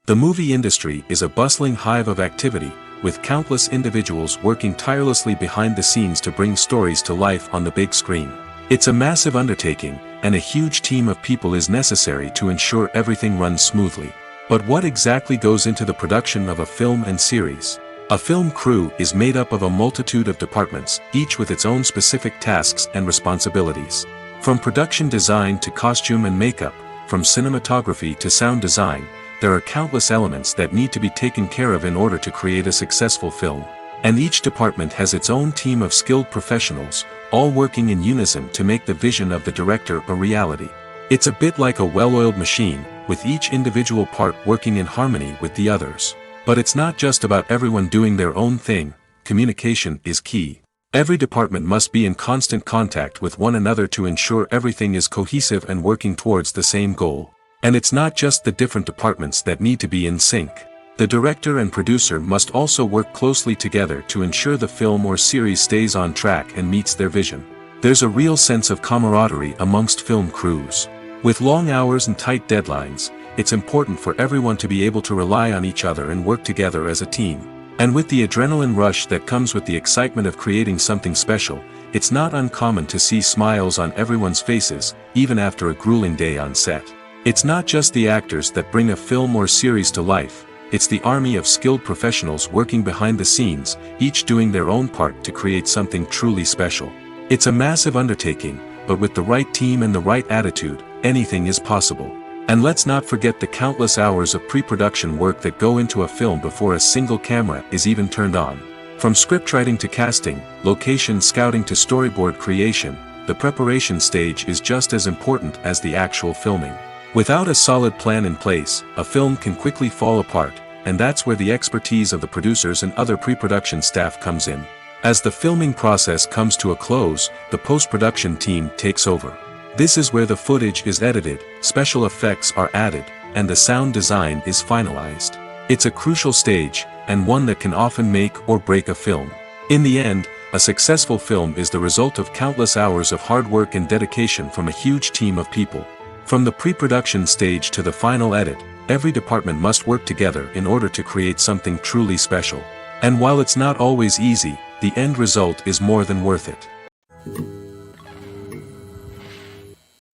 The movie industry is a bustling hive of activity, with countless individuals working tirelessly behind the scenes to bring stories to life on the big screen. It's a massive undertaking, and a huge team of people is necessary to ensure everything runs smoothly. But what exactly goes into the production of a film and series? A film crew is made up of a multitude of departments, each with its own specific tasks and responsibilities. From production design to costume and makeup, from cinematography to sound design, there are countless elements that need to be taken care of in order to create a successful film. And each department has its own team of skilled professionals, all working in unison to make the vision of the director a reality. It's a bit like a well-oiled machine, with each individual part working in harmony with the others. But it's not just about everyone doing their own thing. Communication is key. Every department must be in constant contact with one another to ensure everything is cohesive and working towards the same goal. And it's not just the different departments that need to be in sync. The director and producer must also work closely together to ensure the film or series stays on track and meets their vision. There's a real sense of camaraderie amongst film crews. With long hours and tight deadlines, it's important for everyone to be able to rely on each other and work together as a team. And with the adrenaline rush that comes with the excitement of creating something special, it's not uncommon to see smiles on everyone's faces, even after a grueling day on set. It's not just the actors that bring a film or series to life, it's the army of skilled professionals working behind the scenes, each doing their own part to create something truly special. It's a massive undertaking, but with the right team and the right attitude, anything is possible. And let's not forget the countless hours of pre-production work that go into a film before a single camera is even turned on. From scriptwriting to casting, location scouting to storyboard creation, the preparation stage is just as important as the actual filming. Without a solid plan in place, a film can quickly fall apart, and that's where the expertise of the producers and other pre-production staff comes in. As the filming process comes to a close, the post-production team takes over. This is where the footage is edited, special effects are added, and the sound design is finalized. It's a crucial stage, and one that can often make or break a film. In the end, a successful film is the result of countless hours of hard work and dedication from a huge team of people. From the pre-production stage to the final edit, every department must work together in order to create something truly special. And while it's not always easy, the end result is more than worth it.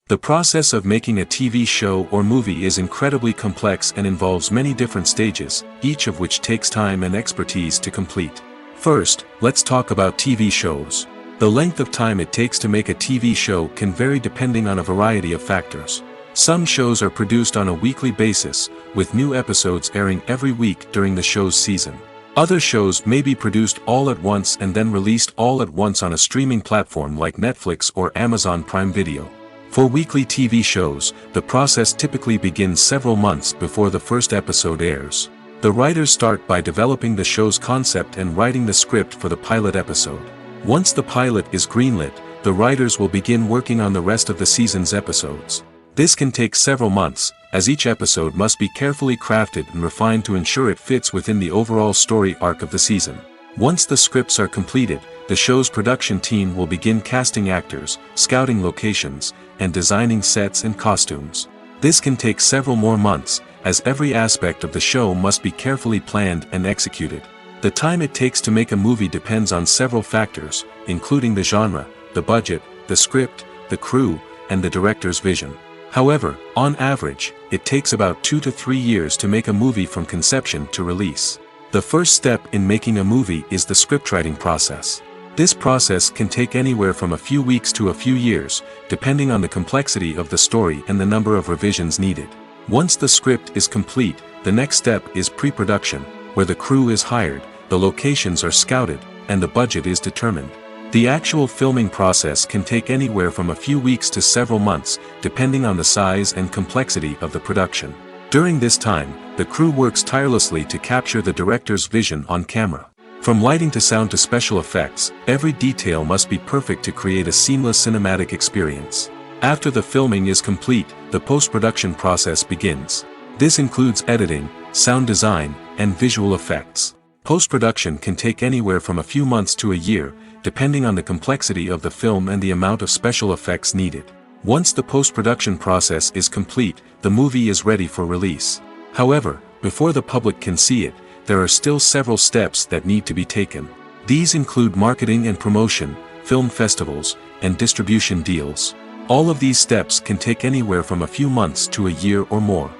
The process of making a TV show or movie is incredibly complex and involves many different stages, each of which takes time and expertise to complete. First, let's talk about TV shows. The length of time it takes to make a TV show can vary depending on a variety of factors. Some shows are produced on a weekly basis, with new episodes airing every week during the show's season. Other shows may be produced all at once and then released all at once on a streaming platform like Netflix or Amazon Prime Video. For weekly TV shows, the process typically begins several months before the first episode airs. The writers start by developing the show's concept and writing the script for the pilot episode. Once the pilot is greenlit, the writers will begin working on the rest of the season's episodes. This can take several months, as each episode must be carefully crafted and refined to ensure it fits within the overall story arc of the season. Once the scripts are completed, the show's production team will begin casting actors, scouting locations, and designing sets and costumes. This can take several more months, as every aspect of the show must be carefully planned and executed. The time it takes to make a movie depends on several factors, including the genre, the budget, the script, the crew, and the director's vision. However, on average, it takes about 2 to 3 years to make a movie from conception to release. The first step in making a movie is the scriptwriting process. This process can take anywhere from a few weeks to a few years, depending on the complexity of the story and the number of revisions needed. Once the script is complete, the next step is pre-production, where the crew is hired, the locations are scouted, and the budget is determined. The actual filming process can take anywhere from a few weeks to several months, depending on the size and complexity of the production. During this time, the crew works tirelessly to capture the director's vision on camera. From lighting to sound to special effects, every detail must be perfect to create a seamless cinematic experience. After the filming is complete, the post-production process begins. This includes editing, sound design, and visual effects. Post-production can take anywhere from a few months to a year, depending on the complexity of the film and the amount of special effects needed. Once the post-production process is complete, the movie is ready for release. However, before the public can see it, there are still several steps that need to be taken. These include marketing and promotion, film festivals, and distribution deals. All of these steps can take anywhere from a few months to a year or more.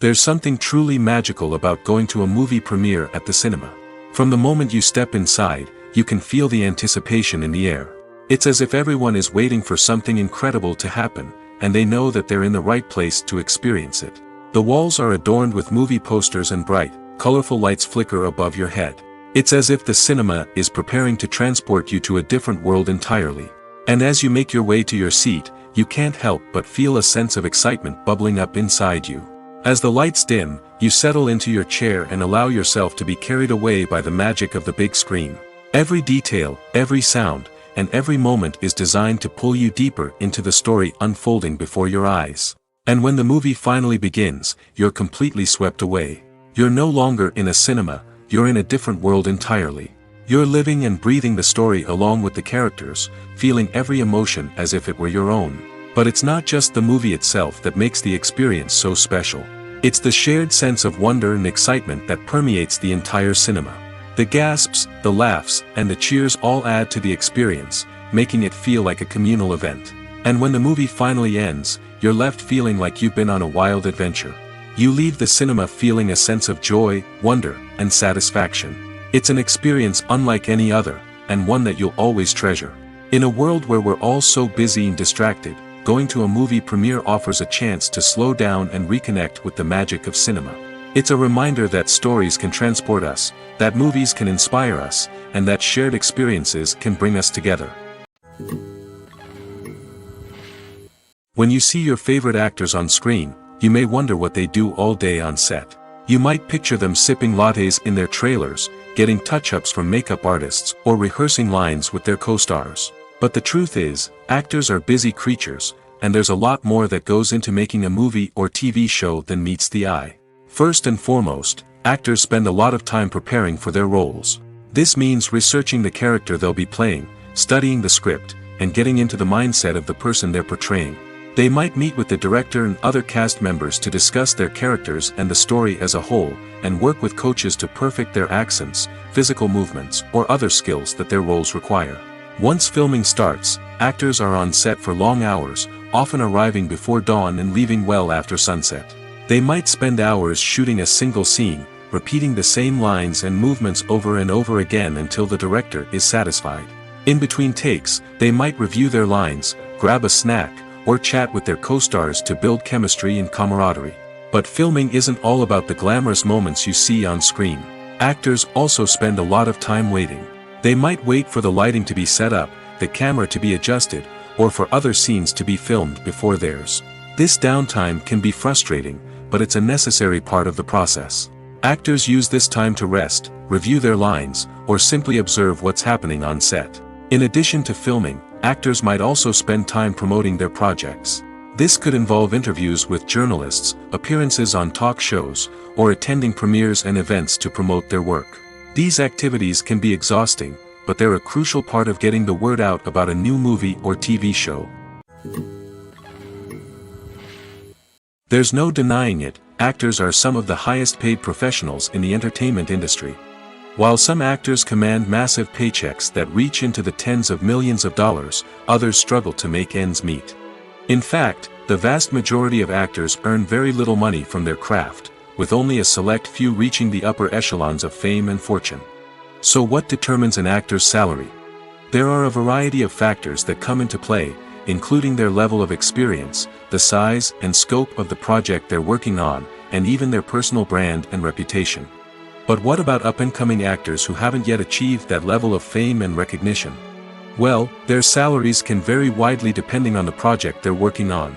There's something truly magical about going to a movie premiere at the cinema. From the moment you step inside, you can feel the anticipation in the air. It's as if everyone is waiting for something incredible to happen, and they know that they're in the right place to experience it. The walls are adorned with movie posters and bright, colorful lights flicker above your head. It's as if the cinema is preparing to transport you to a different world entirely. And as you make your way to your seat, you can't help but feel a sense of excitement bubbling up inside you. As the lights dim, you settle into your chair and allow yourself to be carried away by the magic of the big screen. Every detail, every sound, and every moment is designed to pull you deeper into the story unfolding before your eyes. And when the movie finally begins, you're completely swept away. You're no longer in a cinema, you're in a different world entirely. You're living and breathing the story along with the characters, feeling every emotion as if it were your own. But it's not just the movie itself that makes the experience so special. It's the shared sense of wonder and excitement that permeates the entire cinema. The gasps, the laughs, and the cheers all add to the experience, making it feel like a communal event. And when the movie finally ends, you're left feeling like you've been on a wild adventure. You leave the cinema feeling a sense of joy, wonder, and satisfaction. It's an experience unlike any other, and one that you'll always treasure. In a world where we're all so busy and distracted, going to a movie premiere offers a chance to slow down and reconnect with the magic of cinema. It's a reminder that stories can transport us, that movies can inspire us, and that shared experiences can bring us together. When you see your favorite actors on screen, you may wonder what they do all day on set. You might picture them sipping lattes in their trailers, getting touch-ups from makeup artists, or rehearsing lines with their co-stars. But the truth is, actors are busy creatures, and there's a lot more that goes into making a movie or TV show than meets the eye. First and foremost, actors spend a lot of time preparing for their roles. This means researching the character they'll be playing, studying the script, and getting into the mindset of the person they're portraying. They might meet with the director and other cast members to discuss their characters and the story as a whole, and work with coaches to perfect their accents, physical movements, or other skills that their roles require. Once filming starts, actors are on set for long hours, often arriving before dawn and leaving well after sunset. They might spend hours shooting a single scene, repeating the same lines and movements over and over again until the director is satisfied. In between takes, they might review their lines, grab a snack, or chat with their co-stars to build chemistry and camaraderie. But filming isn't all about the glamorous moments you see on screen. Actors also spend a lot of time waiting. They might wait for the lighting to be set up, the camera to be adjusted, or for other scenes to be filmed before theirs. This downtime can be frustrating, but it's a necessary part of the process. Actors use this time to rest, review their lines, or simply observe what's happening on set. In addition to filming, actors might also spend time promoting their projects. This could involve interviews with journalists, appearances on talk shows, or attending premieres and events to promote their work. These activities can be exhausting, but they're a crucial part of getting the word out about a new movie or TV show. There's no denying it, actors are some of the highest paid professionals in the entertainment industry. While some actors command massive paychecks that reach into the tens of millions of dollars, others struggle to make ends meet. In fact, the vast majority of actors earn very little money from their craft, with only a select few reaching the upper echelons of fame and fortune. So what determines an actor's salary? There are a variety of factors that come into play, including their level of experience, the size and scope of the project they're working on, and even their personal brand and reputation. But what about up-and-coming actors who haven't yet achieved that level of fame and recognition? Well, their salaries can vary widely depending on the project they're working on.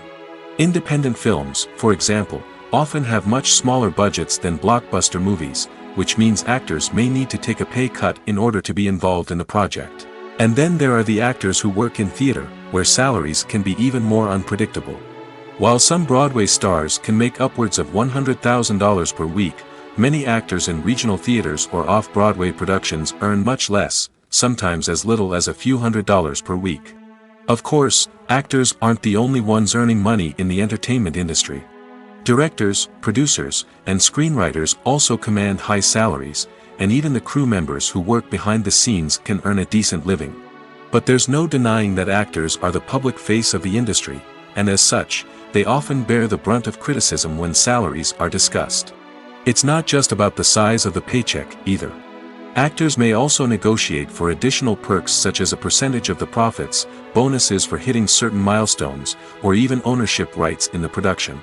Independent films, for example, often have much smaller budgets than blockbuster movies, which means actors may need to take a pay cut in order to be involved in the project. And then there are the actors who work in theater, where salaries can be even more unpredictable. While some Broadway stars can make upwards of $100,000 per week, many actors in regional theaters or off-Broadway productions earn much less, sometimes as little as a few $100s per week. Of course, actors aren't the only ones earning money in the entertainment industry. Directors, producers, and screenwriters also command high salaries, and even the crew members who work behind the scenes can earn a decent living. But there's no denying that actors are the public face of the industry, and as such, they often bear the brunt of criticism when salaries are discussed. It's not just about the size of the paycheck, either. Actors may also negotiate for additional perks such as a percentage of the profits, bonuses for hitting certain milestones, or even ownership rights in the production.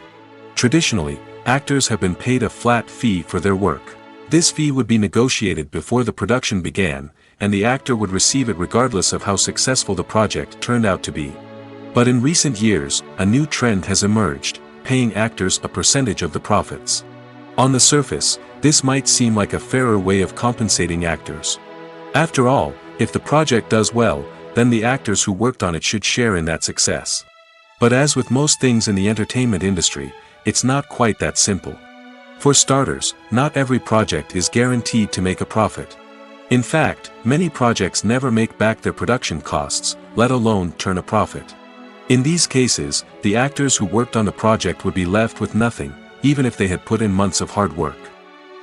Traditionally, actors have been paid a flat fee for their work. This fee would be negotiated before the production began, and the actor would receive it regardless of how successful the project turned out to be. But in recent years, a new trend has emerged, paying actors a percentage of the profits. On the surface, this might seem like a fairer way of compensating actors. After all, if the project does well, then the actors who worked on it should share in that success. But as with most things in the entertainment industry, it's not quite that simple. For starters, not every project is guaranteed to make a profit. In fact, many projects never make back their production costs, let alone turn a profit. In these cases, the actors who worked on the project would be left with nothing, even if they had put in months of hard work.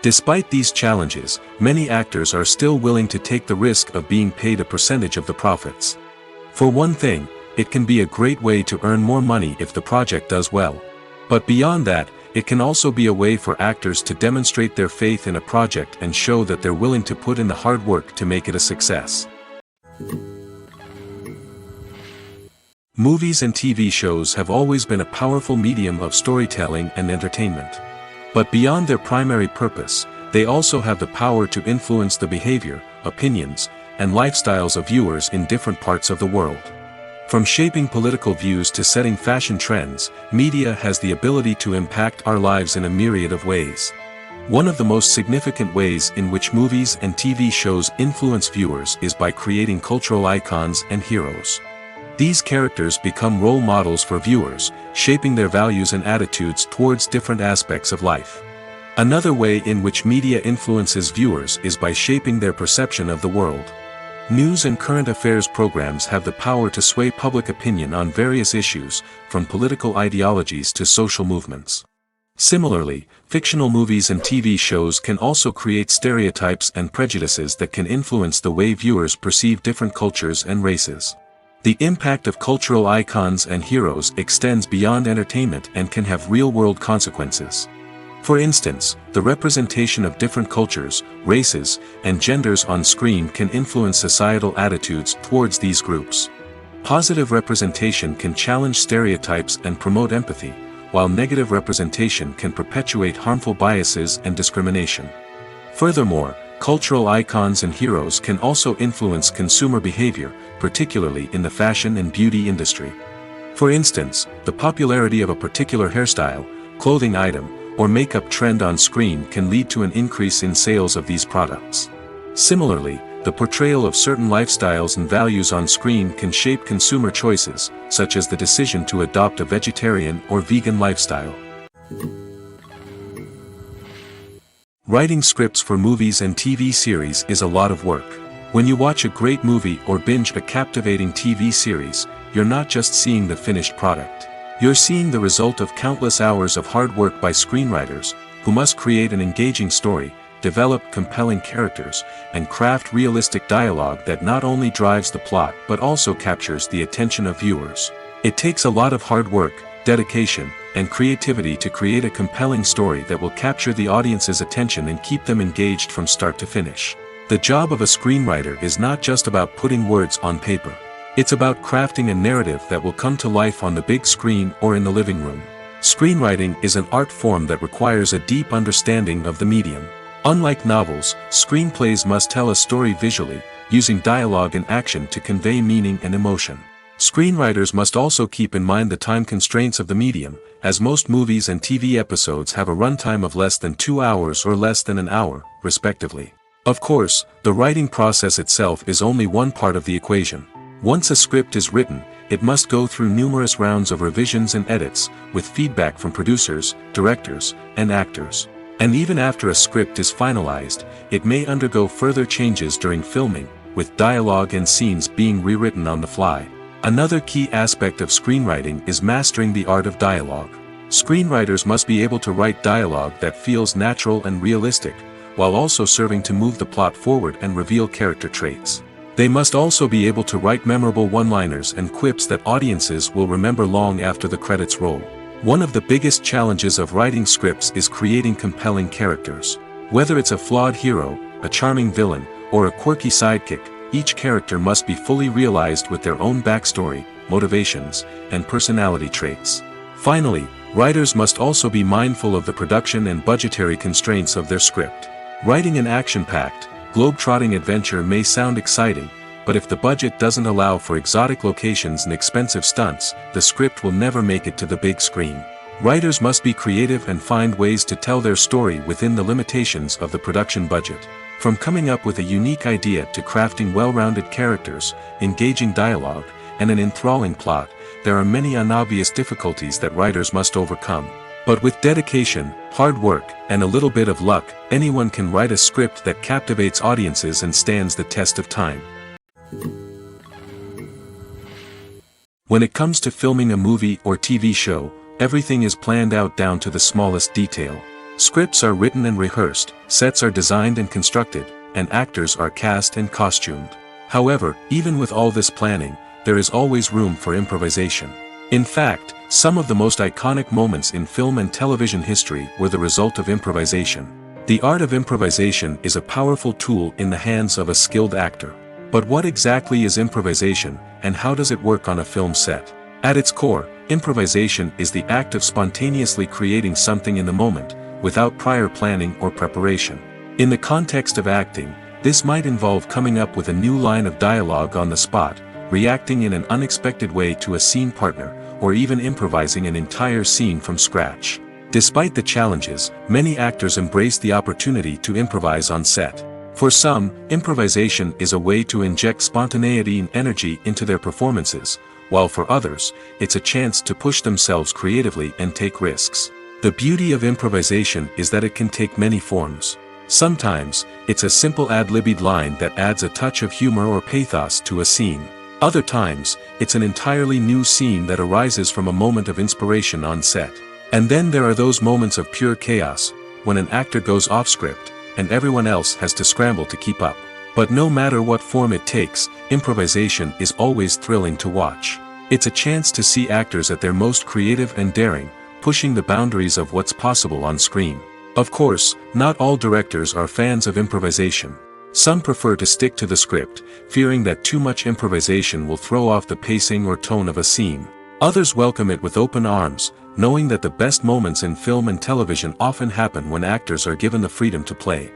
Despite these challenges, many actors are still willing to take the risk of being paid a percentage of the profits. For one thing, it can be a great way to earn more money if the project does well. But beyond that, it can also be a way for actors to demonstrate their faith in a project and show that they're willing to put in the hard work to make it a success. Movies and TV shows have always been a powerful medium of storytelling and entertainment. But beyond their primary purpose, they also have the power to influence the behavior, opinions, and lifestyles of viewers in different parts of the world. From shaping political views to setting fashion trends, media has the ability to impact our lives in a myriad of ways. One of the most significant ways in which movies and TV shows influence viewers is by creating cultural icons and heroes. These characters become role models for viewers, shaping their values and attitudes towards different aspects of life. Another way in which media influences viewers is by shaping their perception of the world. News and current affairs programs have the power to sway public opinion on various issues, from political ideologies to social movements. Similarly, fictional movies and TV shows can also create stereotypes and prejudices that can influence the way viewers perceive different cultures and races. The impact of cultural icons and heroes extends beyond entertainment and can have real-world consequences. For instance, the representation of different cultures, races, and genders on screen can influence societal attitudes towards these groups. Positive representation can challenge stereotypes and promote empathy, while negative representation can perpetuate harmful biases and discrimination. Furthermore, cultural icons and heroes can also influence consumer behavior, particularly in the fashion and beauty industry. For instance, the popularity of a particular hairstyle, clothing item, or makeup trend on screen can lead to an increase in sales of these products. Similarly, the portrayal of certain lifestyles and values on screen can shape consumer choices, such as the decision to adopt a vegetarian or vegan lifestyle. Writing scripts for movies and TV series is a lot of work. When you watch a great movie or binge a captivating TV series, you're not just seeing the finished product. You're seeing the result of countless hours of hard work by screenwriters, who must create an engaging story, develop compelling characters, and craft realistic dialogue that not only drives the plot but also captures the attention of viewers. It takes a lot of hard work, dedication, and creativity to create a compelling story that will capture the audience's attention and keep them engaged from start to finish. The job of a screenwriter is not just about putting words on paper. It's about crafting a narrative that will come to life on the big screen or in the living room. Screenwriting is an art form that requires a deep understanding of the medium. Unlike novels, screenplays must tell a story visually, using dialogue and action to convey meaning and emotion. Screenwriters must also keep in mind the time constraints of the medium, as most movies and TV episodes have a runtime of less than 2 hours or less than an hour, respectively. Of course, the writing process itself is only one part of the equation. Once a script is written, it must go through numerous rounds of revisions and edits, with feedback from producers, directors, and actors. And even after a script is finalized, it may undergo further changes during filming, with dialogue and scenes being rewritten on the fly. Another key aspect of screenwriting is mastering the art of dialogue. Screenwriters must be able to write dialogue that feels natural and realistic, while also serving to move the plot forward and reveal character traits. They must also be able to write memorable one-liners and quips that audiences will remember long after the credits roll. One of the biggest challenges of writing scripts is creating compelling characters. Whether it's a flawed hero, a charming villain, or a quirky sidekick, each character must be fully realized with their own backstory, motivations, and personality traits. Finally, writers must also be mindful of the production and budgetary constraints of their script. Writing an action-packed, globe-trotting adventure may sound exciting, but if the budget doesn't allow for exotic locations and expensive stunts, the script will never make it to the big screen. Writers must be creative and find ways to tell their story within the limitations of the production budget. From coming up with a unique idea to crafting well-rounded characters, engaging dialogue, and an enthralling plot, there are many unobvious difficulties that writers must overcome. But with dedication, hard work, and a little bit of luck, anyone can write a script that captivates audiences and stands the test of time. When it comes to filming a movie or TV show, everything is planned out down to the smallest detail. Scripts are written and rehearsed, sets are designed and constructed, and actors are cast and costumed. However, even with all this planning, there is always room for improvisation. In fact, some of the most iconic moments in film and television history were the result of improvisation. The art of improvisation is a powerful tool in the hands of a skilled actor. But what exactly is improvisation, and how does it work on a film set? At its core, improvisation is the act of spontaneously creating something in the moment, without prior planning or preparation. In the context of acting, this might involve coming up with a new line of dialogue on the spot, reacting in an unexpected way to a scene partner, or even improvising an entire scene from scratch. Despite the challenges, many actors embrace the opportunity to improvise on set. For some, improvisation is a way to inject spontaneity and energy into their performances, while for others, it's a chance to push themselves creatively and take risks. The beauty of improvisation is that it can take many forms. Sometimes, it's a simple ad-libbed line that adds a touch of humor or pathos to a scene. Other times, it's an entirely new scene that arises from a moment of inspiration on set. And then there are those moments of pure chaos, when an actor goes off script, and everyone else has to scramble to keep up. But no matter what form it takes, improvisation is always thrilling to watch. It's a chance to see actors at their most creative and daring, pushing the boundaries of what's possible on screen. Of course, not all directors are fans of improvisation. Some prefer to stick to the script, fearing that too much improvisation will throw off the pacing or tone of a scene. Others welcome it with open arms, knowing that the best moments in film and television often happen when actors are given the freedom to play.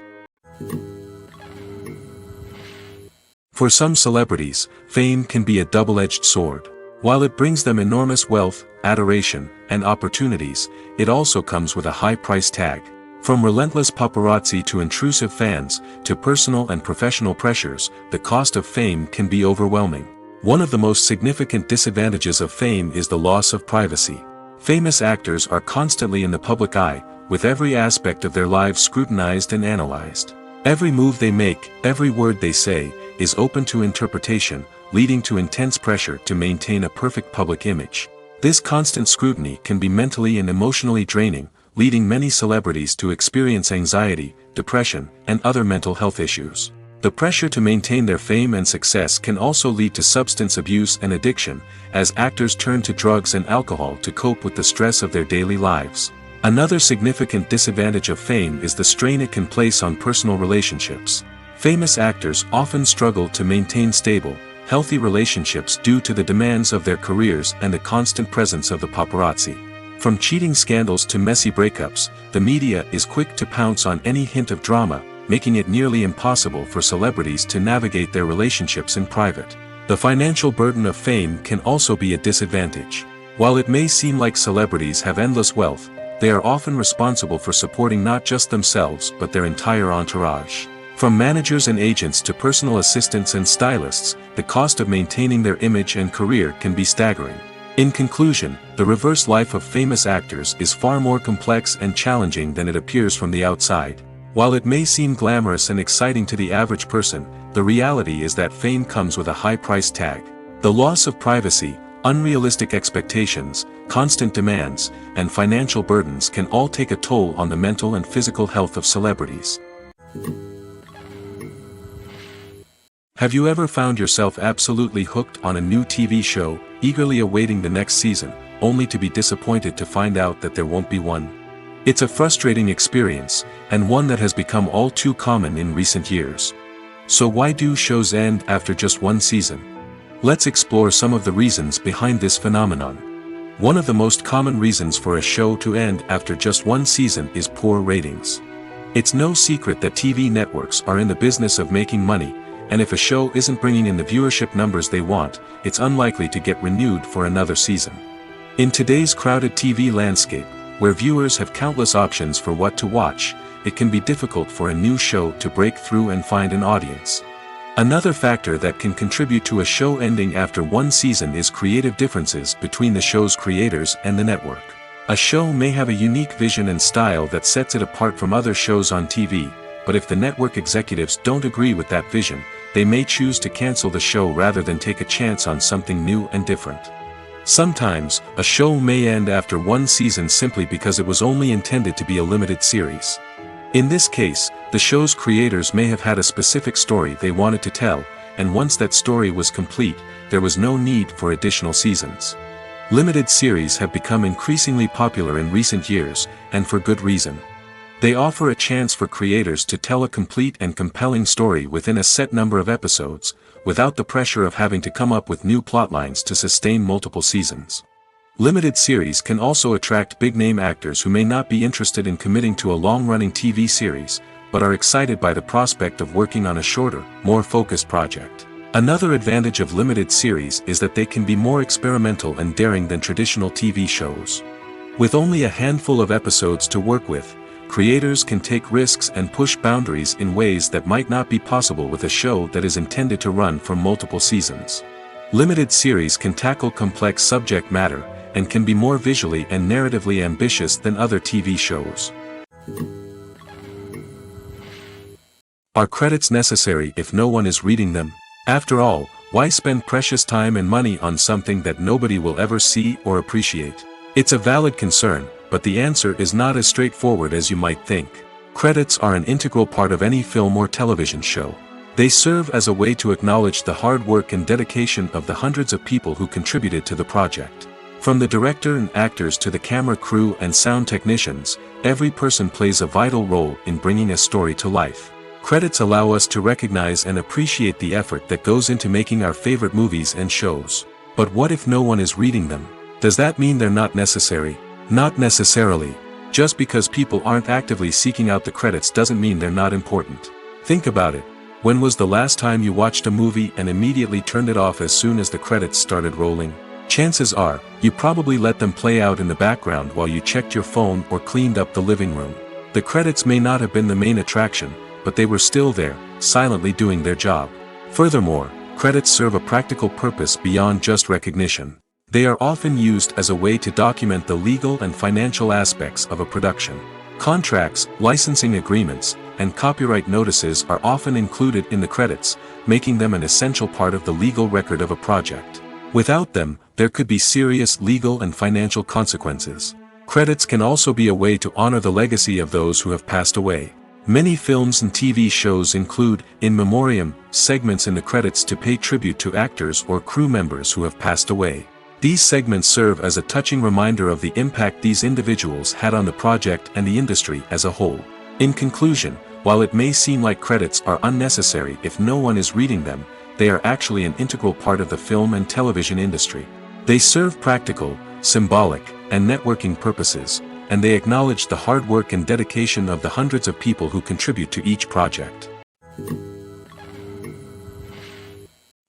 For some celebrities, fame can be a double-edged sword. While it brings them enormous wealth, adoration, and opportunities, it also comes with a high price tag. From relentless paparazzi to intrusive fans, to personal and professional pressures, the cost of fame can be overwhelming. One of the most significant disadvantages of fame is the loss of privacy. Famous actors are constantly in the public eye, with every aspect of their lives scrutinized and analyzed. Every move they make, every word they say, is open to interpretation, leading to intense pressure to maintain a perfect public image. This constant scrutiny can be mentally and emotionally draining, leading many celebrities to experience anxiety, depression, and other mental health issues. The pressure to maintain their fame and success can also lead to substance abuse and addiction, as actors turn to drugs and alcohol to cope with the stress of their daily lives. Another significant disadvantage of fame is the strain it can place on personal relationships. Famous actors often struggle to maintain stable, healthy relationships due to the demands of their careers and the constant presence of the paparazzi. From cheating scandals to messy breakups, the media is quick to pounce on any hint of drama, making it nearly impossible for celebrities to navigate their relationships in private. The financial burden of fame can also be a disadvantage. While it may seem like celebrities have endless wealth, they are often responsible for supporting not just themselves but their entire entourage. From managers and agents to personal assistants and stylists, the cost of maintaining their image and career can be staggering. In conclusion, the reverse life of famous actors is far more complex and challenging than it appears from the outside. While it may seem glamorous and exciting to the average person, the reality is that fame comes with a high price tag. The loss of privacy, unrealistic expectations, constant demands, and financial burdens can all take a toll on the mental and physical health of celebrities. Have you ever found yourself absolutely hooked on a new TV show, eagerly awaiting the next season, only to be disappointed to find out that there won't be one? It's a frustrating experience, and one that has become all too common in recent years. So why do shows end after just one season? Let's explore some of the reasons behind this phenomenon. One of the most common reasons for a show to end after just one season is poor ratings. It's no secret that TV networks are in the business of making money, and if a show isn't bringing in the viewership numbers they want, it's unlikely to get renewed for another season. In today's crowded TV landscape, where viewers have countless options for what to watch, it can be difficult for a new show to break through and find an audience. Another factor that can contribute to a show ending after one season is creative differences between the show's creators and the network. A show may have a unique vision and style that sets it apart from other shows on TV, but if the network executives don't agree with that vision, they may choose to cancel the show rather than take a chance on something new and different. Sometimes, a show may end after one season simply because it was only intended to be a limited series. In this case, the show's creators may have had a specific story they wanted to tell, and once that story was complete, there was no need for additional seasons. Limited series have become increasingly popular in recent years, and for good reason. They offer a chance for creators to tell a complete and compelling story within a set number of episodes, without the pressure of having to come up with new plotlines to sustain multiple seasons. Limited series can also attract big-name actors who may not be interested in committing to a long-running TV series, but are excited by the prospect of working on a shorter, more focused project. Another advantage of limited series is that they can be more experimental and daring than traditional TV shows. With only a handful of episodes to work with, creators can take risks and push boundaries in ways that might not be possible with a show that is intended to run for multiple seasons. Limited series can tackle complex subject matter, and can be more visually and narratively ambitious than other TV shows. Are credits necessary if no one is reading them? After all, why spend precious time and money on something that nobody will ever see or appreciate? It's a valid concern, but the answer is not as straightforward as you might think. Credits are an integral part of any film or television show. They serve as a way to acknowledge the hard work and dedication of the hundreds of people who contributed to the project. From the director and actors to the camera crew and sound technicians, every person plays a vital role in bringing a story to life. Credits allow us to recognize and appreciate the effort that goes into making our favorite movies and shows. But what if no one is reading them? Does that mean they're not necessary? Not necessarily. Just because people aren't actively seeking out the credits doesn't mean they're not important. Think about it. When was the last time you watched a movie and immediately turned it off as soon as the credits started rolling? Chances are, you probably let them play out in the background while you checked your phone or cleaned up the living room. The credits may not have been the main attraction, but they were still there, silently doing their job. Furthermore, credits serve a practical purpose beyond just recognition. They are often used as a way to document the legal and financial aspects of a production. Contracts, licensing agreements, and copyright notices are often included in the credits, making them an essential part of the legal record of a project. Without them, there could be serious legal and financial consequences. Credits can also be a way to honor the legacy of those who have passed away. Many films and TV shows include, in memoriam, segments in the credits to pay tribute to actors or crew members who have passed away. These segments serve as a touching reminder of the impact these individuals had on the project and the industry as a whole. In conclusion, while it may seem like credits are unnecessary if no one is reading them, they are actually an integral part of the film and television industry. They serve practical, symbolic, and networking purposes, and they acknowledge the hard work and dedication of the hundreds of people who contribute to each project.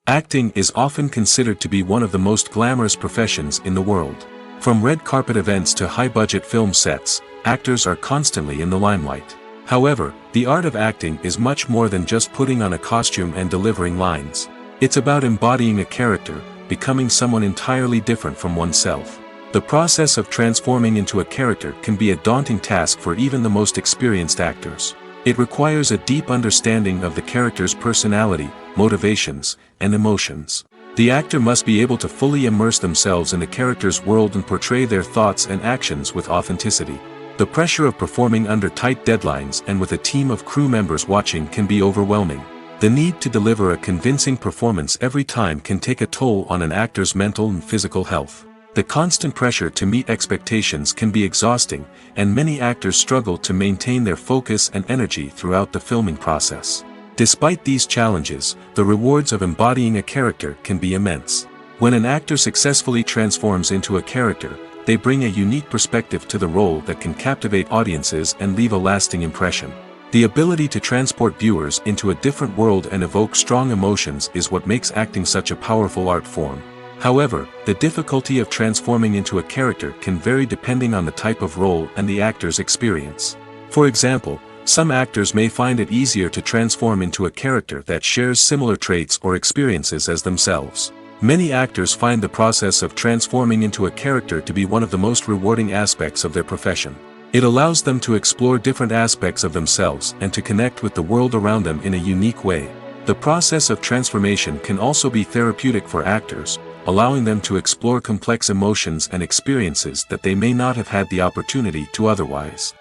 Acting is often considered to be one of the most glamorous professions in the world. From red carpet events to high-budget film sets, actors are constantly in the limelight. However, the art of acting is much more than just putting on a costume and delivering lines. It's about embodying a character, becoming someone entirely different from oneself. The process of transforming into a character can be a daunting task for even the most experienced actors. It requires a deep understanding of the character's personality, motivations, and emotions. The actor must be able to fully immerse themselves in the character's world and portray their thoughts and actions with authenticity. The pressure of performing under tight deadlines and with a team of crew members watching can be overwhelming. The need to deliver a convincing performance every time can take a toll on an actor's mental and physical health. The constant pressure to meet expectations can be exhausting, and many actors struggle to maintain their focus and energy throughout the filming process. Despite these challenges, the rewards of embodying a character can be immense. When an actor successfully transforms into a character, they bring a unique perspective to the role that can captivate audiences and leave a lasting impression. The ability to transport viewers into a different world and evoke strong emotions is what makes acting such a powerful art form. However, the difficulty of transforming into a character can vary depending on the type of role and the actor's experience. For example, some actors may find it easier to transform into a character that shares similar traits or experiences as themselves. Many actors find the process of transforming into a character to be one of the most rewarding aspects of their profession. It allows them to explore different aspects of themselves and to connect with the world around them in a unique way. The process of transformation can also be therapeutic for actors, allowing them to explore complex emotions and experiences that they may not have had the opportunity to otherwise.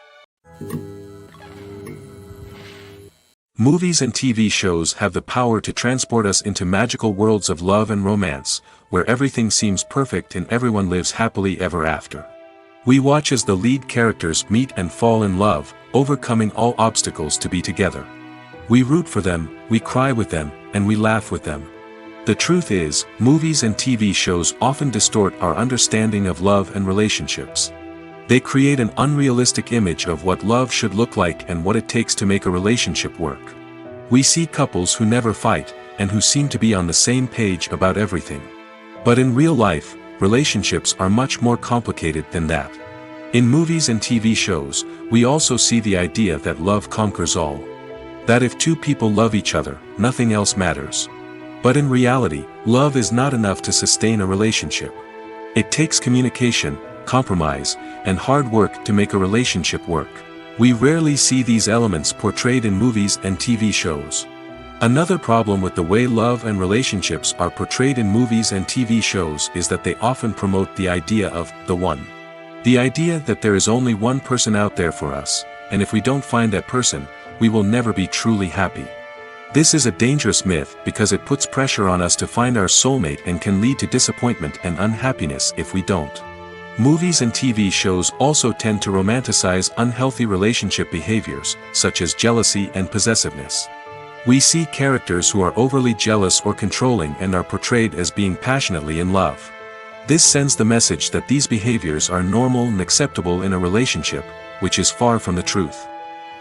Movies and TV shows have the power to transport us into magical worlds of love and romance, where everything seems perfect and everyone lives happily ever after. We watch as the lead characters meet and fall in love, overcoming all obstacles to be together. We root for them, we cry with them, and we laugh with them. The truth is, movies and TV shows often distort our understanding of love and relationships. They create an unrealistic image of what love should look like and what it takes to make a relationship work. We see couples who never fight, and who seem to be on the same page about everything. But in real life, relationships are much more complicated than that. In movies and TV shows, we also see the idea that love conquers all. That if two people love each other, nothing else matters. But in reality, love is not enough to sustain a relationship. It takes communication, compromise, and hard work to make a relationship work. We rarely see these elements portrayed in movies and TV shows. Another problem with the way love and relationships are portrayed in movies and TV shows is that they often promote the idea of the one. The idea that there is only one person out there for us, and if we don't find that person, we will never be truly happy. This is a dangerous myth because it puts pressure on us to find our soulmate and can lead to disappointment and unhappiness if we don't. Movies and TV shows also tend to romanticize unhealthy relationship behaviors, such as jealousy and possessiveness. We see characters who are overly jealous or controlling and are portrayed as being passionately in love. This sends the message that these behaviors are normal and acceptable in a relationship, which is far from the truth.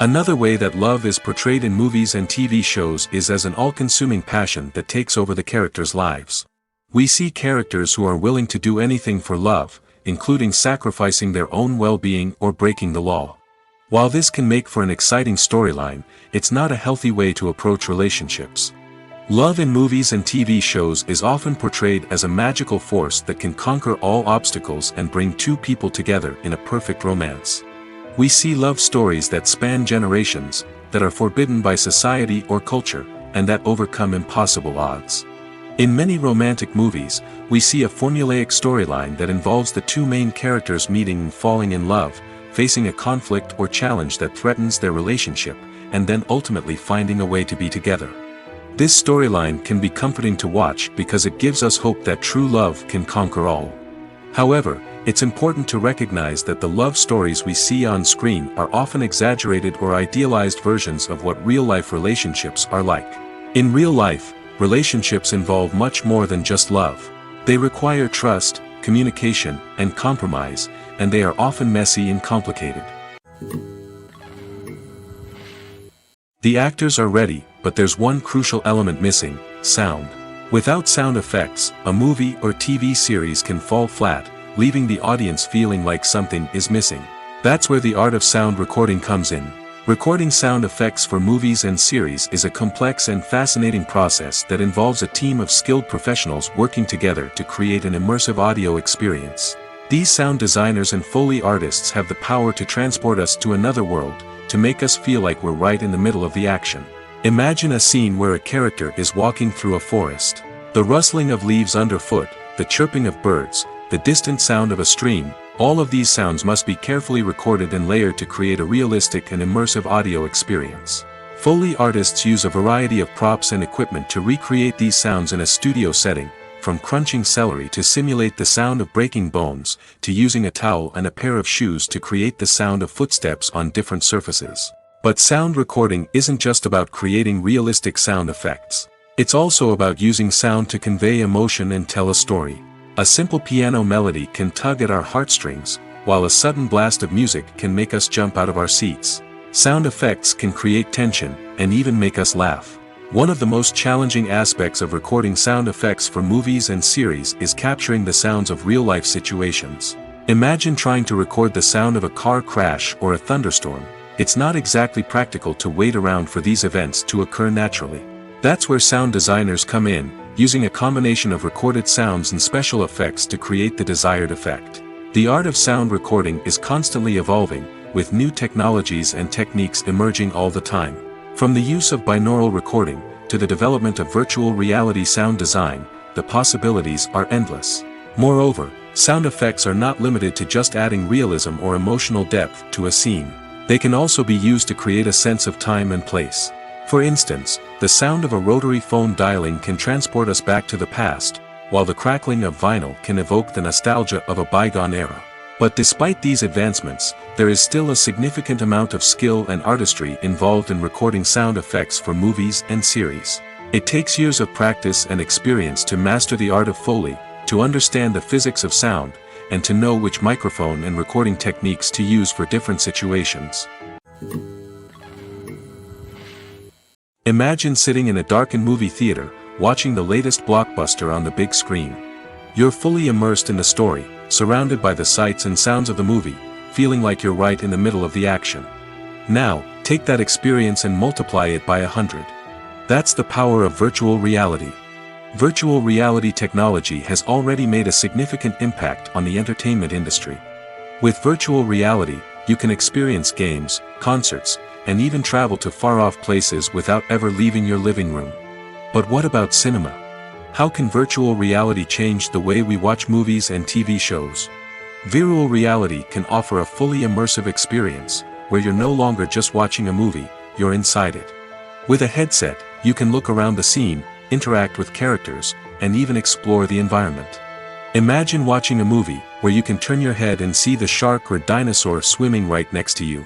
Another way that love is portrayed in movies and TV shows is as an all-consuming passion that takes over the characters' lives. We see characters who are willing to do anything for love, including sacrificing their own well-being or breaking the law. While this can make for an exciting storyline, it's not a healthy way to approach relationships. Love in movies and TV shows is often portrayed as a magical force that can conquer all obstacles and bring two people together in a perfect romance. We see love stories that span generations, that are forbidden by society or culture, and that overcome impossible odds. In many romantic movies, we see a formulaic storyline that involves the two main characters meeting and falling in love, facing a conflict or challenge that threatens their relationship, and then ultimately finding a way to be together. This storyline can be comforting to watch because it gives us hope that true love can conquer all. However, it's important to recognize that the love stories we see on screen are often exaggerated or idealized versions of what real-life relationships are like. In real life, relationships involve much more than just love. They require trust, communication, and compromise, and they are often messy and complicated. The actors are ready, but there's one crucial element missing: sound. Without sound effects, a movie or TV series can fall flat, leaving the audience feeling like something is missing. That's where the art of sound recording comes in. Recording sound effects for movies and series is a complex and fascinating process that involves a team of skilled professionals working together to create an immersive audio experience. These sound designers and Foley artists have the power to transport us to another world, to make us feel like we're right in the middle of the action. Imagine a scene where a character is walking through a forest. The rustling of leaves underfoot, the chirping of birds, the distant sound of a stream, all of these sounds must be carefully recorded and layered to create a realistic and immersive audio experience. Foley artists use a variety of props and equipment to recreate these sounds in a studio setting, from crunching celery to simulate the sound of breaking bones, to using a towel and a pair of shoes to create the sound of footsteps on different surfaces. But sound recording isn't just about creating realistic sound effects. It's also about using sound to convey emotion and tell a story. A simple piano melody can tug at our heartstrings, while a sudden blast of music can make us jump out of our seats. Sound effects can create tension, and even make us laugh. One of the most challenging aspects of recording sound effects for movies and series is capturing the sounds of real-life situations. Imagine trying to record the sound of a car crash or a thunderstorm. It's not exactly practical to wait around for these events to occur naturally. That's where sound designers come in, using a combination of recorded sounds and special effects to create the desired effect. The art of sound recording is constantly evolving, with new technologies and techniques emerging all the time. From the use of binaural recording, to the development of virtual reality sound design, the possibilities are endless. Moreover, sound effects are not limited to just adding realism or emotional depth to a scene. They can also be used to create a sense of time and place. For instance, the sound of a rotary phone dialing can transport us back to the past, while the crackling of vinyl can evoke the nostalgia of a bygone era. But despite these advancements, there is still a significant amount of skill and artistry involved in recording sound effects for movies and series. It takes years of practice and experience to master the art of Foley, to understand the physics of sound, and to know which microphone and recording techniques to use for different situations. Imagine sitting in a darkened movie theater, watching the latest blockbuster on the big screen. You're fully immersed in the story, surrounded by the sights and sounds of the movie, feeling like you're right in the middle of the action. Now, take that experience and multiply it by 100. That's the power of virtual reality. Virtual reality technology has already made a significant impact on the entertainment industry. With virtual reality, you can experience games, concerts, and even travel to far-off places without ever leaving your living room. But what about cinema? How can virtual reality change the way we watch movies and TV shows? Virtual reality can offer a fully immersive experience, where you're no longer just watching a movie, you're inside it. With a headset, you can look around the scene, interact with characters, and even explore the environment. Imagine watching a movie where you can turn your head and see the shark or dinosaur swimming right next to you.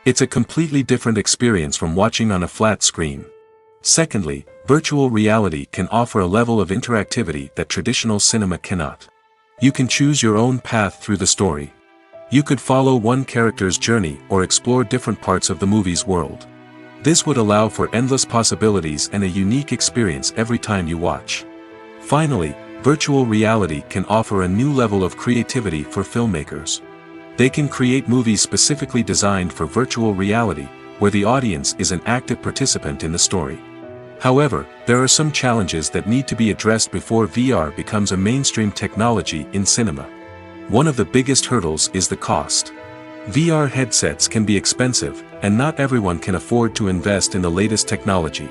It's a completely different experience from watching on a flat screen. Secondly, virtual reality can offer a level of interactivity that traditional cinema cannot. You can choose your own path through the story. You could follow one character's journey or explore different parts of the movie's world. This would allow for endless possibilities and a unique experience every time you watch. Finally, virtual reality can offer a new level of creativity for filmmakers. They can create movies specifically designed for virtual reality, where the audience is an active participant in the story. However, there are some challenges that need to be addressed before VR becomes a mainstream technology in cinema. One of the biggest hurdles is the cost. VR headsets can be expensive, and not everyone can afford to invest in the latest technology.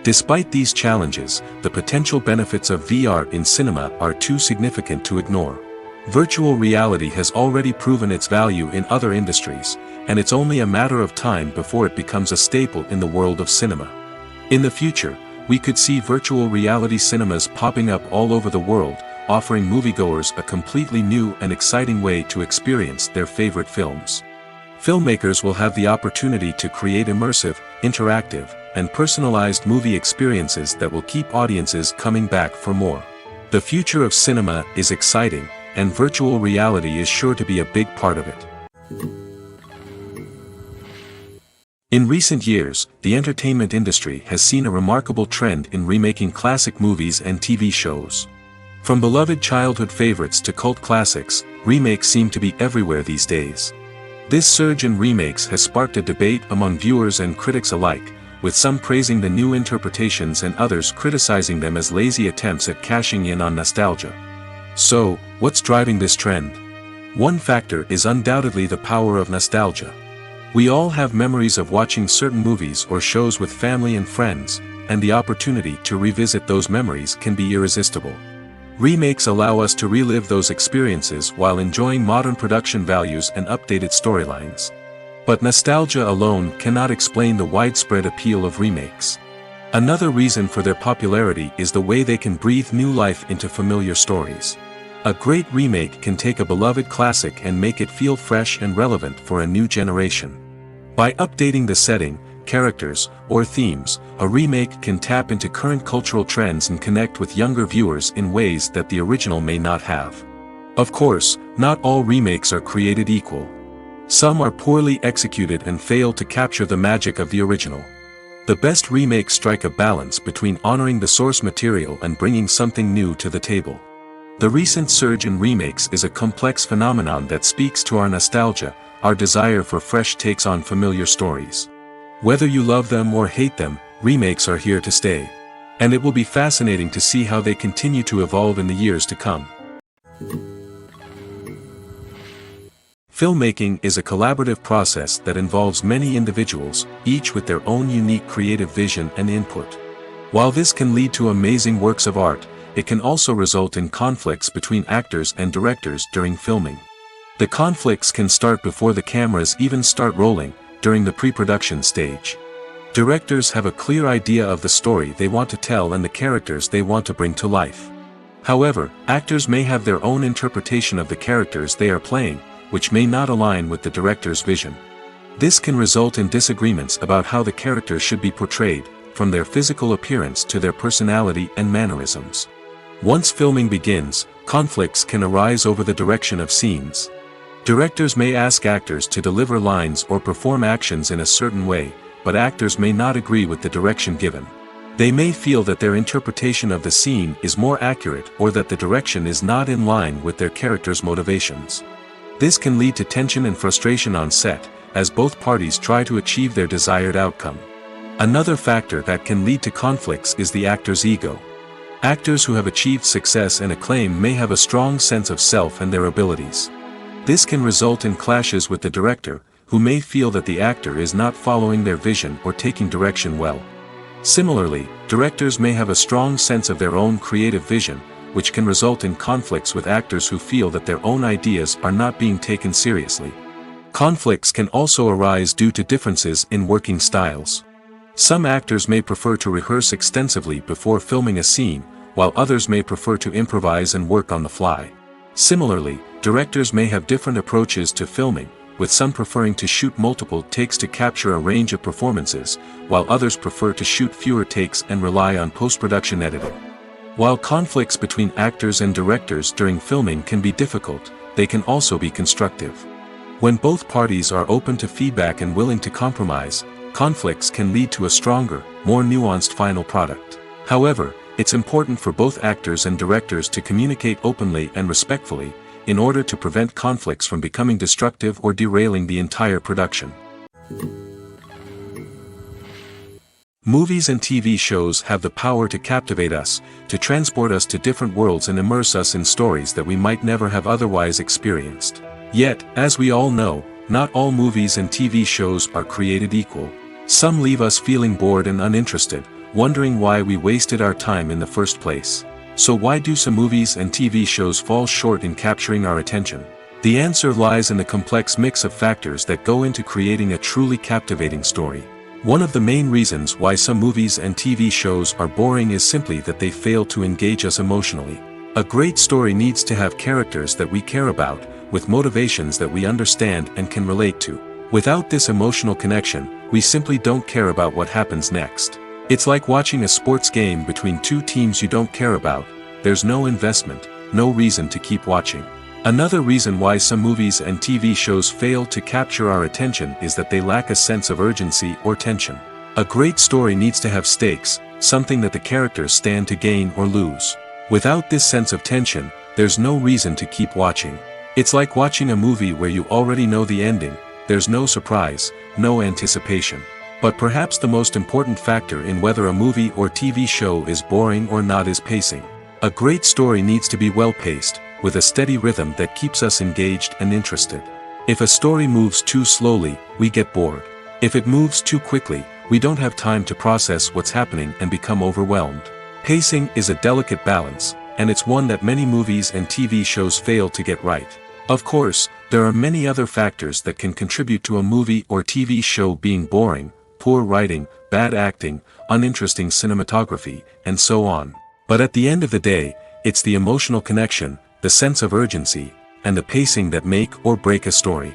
Despite these challenges, the potential benefits of VR in cinema are too significant to ignore. Virtual reality has already proven its value in other industries, and it's only a matter of time before it becomes a staple in the world of cinema. In the future, we could see virtual reality cinemas popping up all over the world, offering moviegoers a completely new and exciting way to experience their favorite films. Filmmakers will have the opportunity to create immersive, interactive, and personalized movie experiences that will keep audiences coming back for more. The future of cinema is exciting, and virtual reality is sure to be a big part of it. In recent years, the entertainment industry has seen a remarkable trend in remaking classic movies and TV shows. From beloved childhood favorites to cult classics, remakes seem to be everywhere these days. This surge in remakes has sparked a debate among viewers and critics alike, with some praising the new interpretations and others criticizing them as lazy attempts at cashing in on nostalgia. So, what's driving this trend? One factor is undoubtedly the power of nostalgia. We all have memories of watching certain movies or shows with family and friends, and the opportunity to revisit those memories can be irresistible. Remakes allow us to relive those experiences while enjoying modern production values and updated storylines. But nostalgia alone cannot explain the widespread appeal of remakes. Another reason for their popularity is the way they can breathe new life into familiar stories. A great remake can take a beloved classic and make it feel fresh and relevant for a new generation. By updating the setting, characters, or themes, a remake can tap into current cultural trends and connect with younger viewers in ways that the original may not have. Of course, not all remakes are created equal. Some are poorly executed and fail to capture the magic of the original. The best remakes strike a balance between honoring the source material and bringing something new to the table. The recent surge in remakes is a complex phenomenon that speaks to our nostalgia, our desire for fresh takes on familiar stories. Whether you love them or hate them, remakes are here to stay. And it will be fascinating to see how they continue to evolve in the years to come. Filmmaking is a collaborative process that involves many individuals, each with their own unique creative vision and input. While this can lead to amazing works of art, it can also result in conflicts between actors and directors during filming. The conflicts can start before the cameras even start rolling, during the pre-production stage. Directors have a clear idea of the story they want to tell and the characters they want to bring to life. However, actors may have their own interpretation of the characters they are playing, which may not align with the director's vision. This can result in disagreements about how the characters should be portrayed, from their physical appearance to their personality and mannerisms. Once filming begins, conflicts can arise over the direction of scenes. Directors may ask actors to deliver lines or perform actions in a certain way, but actors may not agree with the direction given. They may feel that their interpretation of the scene is more accurate or that the direction is not in line with their character's motivations. This can lead to tension and frustration on set, as both parties try to achieve their desired outcome. Another factor that can lead to conflicts is the actor's ego. Actors who have achieved success and acclaim may have a strong sense of self and their abilities. This can result in clashes with the director, who may feel that the actor is not following their vision or taking direction well. Similarly, directors may have a strong sense of their own creative vision, which can result in conflicts with actors who feel that their own ideas are not being taken seriously. Conflicts can also arise due to differences in working styles. Some actors may prefer to rehearse extensively before filming a scene, while others may prefer to improvise and work on the fly. Similarly, directors may have different approaches to filming, with some preferring to shoot multiple takes to capture a range of performances, while others prefer to shoot fewer takes and rely on post-production editing. While conflicts between actors and directors during filming can be difficult, they can also be constructive. When both parties are open to feedback and willing to compromise, conflicts can lead to a stronger, more nuanced final product. However, it's important for both actors and directors to communicate openly and respectfully, in order to prevent conflicts from becoming destructive or derailing the entire production. Movies and TV shows have the power to captivate us, to transport us to different worlds and immerse us in stories that we might never have otherwise experienced. Yet, as we all know, not all movies and TV shows are created equal. Some leave us feeling bored and uninterested, wondering why we wasted our time in the first place. So why do some movies and TV shows fall short in capturing our attention? The answer lies in the complex mix of factors that go into creating a truly captivating story. One of the main reasons why some movies and TV shows are boring is simply that they fail to engage us emotionally. A great story needs to have characters that we care about, with motivations that we understand and can relate to. Without this emotional connection, we simply don't care about what happens next. It's like watching a sports game between two teams you don't care about. There's no investment, no reason to keep watching. Another reason why some movies and TV shows fail to capture our attention is that they lack a sense of urgency or tension. A great story needs to have stakes, something that the characters stand to gain or lose. Without this sense of tension, there's no reason to keep watching. It's like watching a movie where you already know the ending. There's no surprise, no anticipation. But perhaps the most important factor in whether a movie or TV show is boring or not is pacing. A great story needs to be well-paced, with a steady rhythm that keeps us engaged and interested. If a story moves too slowly, we get bored. If it moves too quickly, we don't have time to process what's happening and become overwhelmed. Pacing is a delicate balance, and it's one that many movies and TV shows fail to get right. Of course, there are many other factors that can contribute to a movie or TV show being boring: poor writing, bad acting, uninteresting cinematography, and so on. But at the end of the day, it's the emotional connection, the sense of urgency, and the pacing that make or break a story.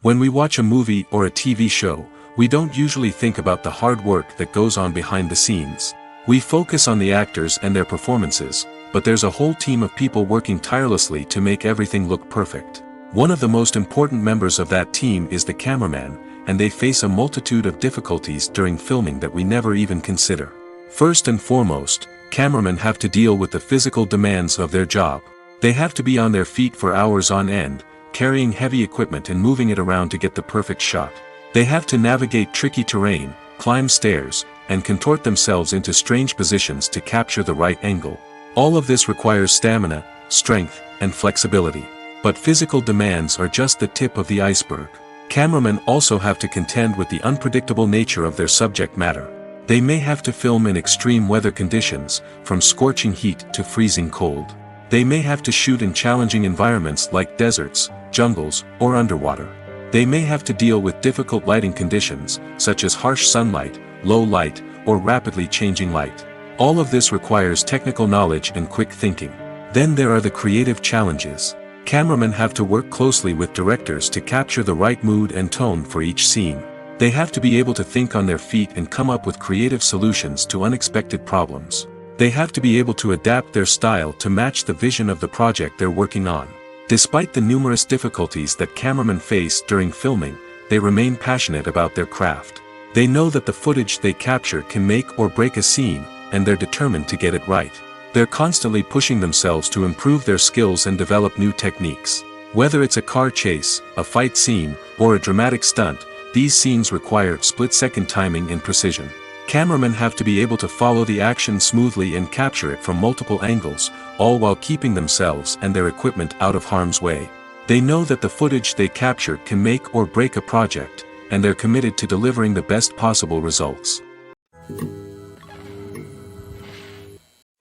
When we watch a movie or a TV show, we don't usually think about the hard work that goes on behind the scenes. We focus on the actors and their performances, but there's a whole team of people working tirelessly to make everything look perfect. One of the most important members of that team is the cameraman, and they face a multitude of difficulties during filming that we never even consider. First and foremost, cameramen have to deal with the physical demands of their job. They have to be on their feet for hours on end, carrying heavy equipment and moving it around to get the perfect shot. They have to navigate tricky terrain, climb stairs, and contort themselves into strange positions to capture the right angle. All of this requires stamina, strength, and flexibility. But physical demands are just the tip of the iceberg. Cameramen also have to contend with the unpredictable nature of their subject matter. They may have to film in extreme weather conditions, from scorching heat to freezing cold. They may have to shoot in challenging environments like deserts, jungles, or underwater. They may have to deal with difficult lighting conditions, such as harsh sunlight, low light, or rapidly changing light. All of this requires technical knowledge and quick thinking. Then there are the creative challenges. Cameramen have to work closely with directors to capture the right mood and tone for each scene. They have to be able to think on their feet and come up with creative solutions to unexpected problems. They have to be able to adapt their style to match the vision of the project they're working on. Despite the numerous difficulties that cameramen face during filming, they remain passionate about their craft. They know that the footage they capture can make or break a scene, and they're determined to get it right. They're constantly pushing themselves to improve their skills and develop new techniques. Whether it's a car chase, a fight scene, or a dramatic stunt, these scenes require split-second timing and precision. Cameramen have to be able to follow the action smoothly and capture it from multiple angles, all while keeping themselves and their equipment out of harm's way. They know that the footage they capture can make or break a project, and they're committed to delivering the best possible results.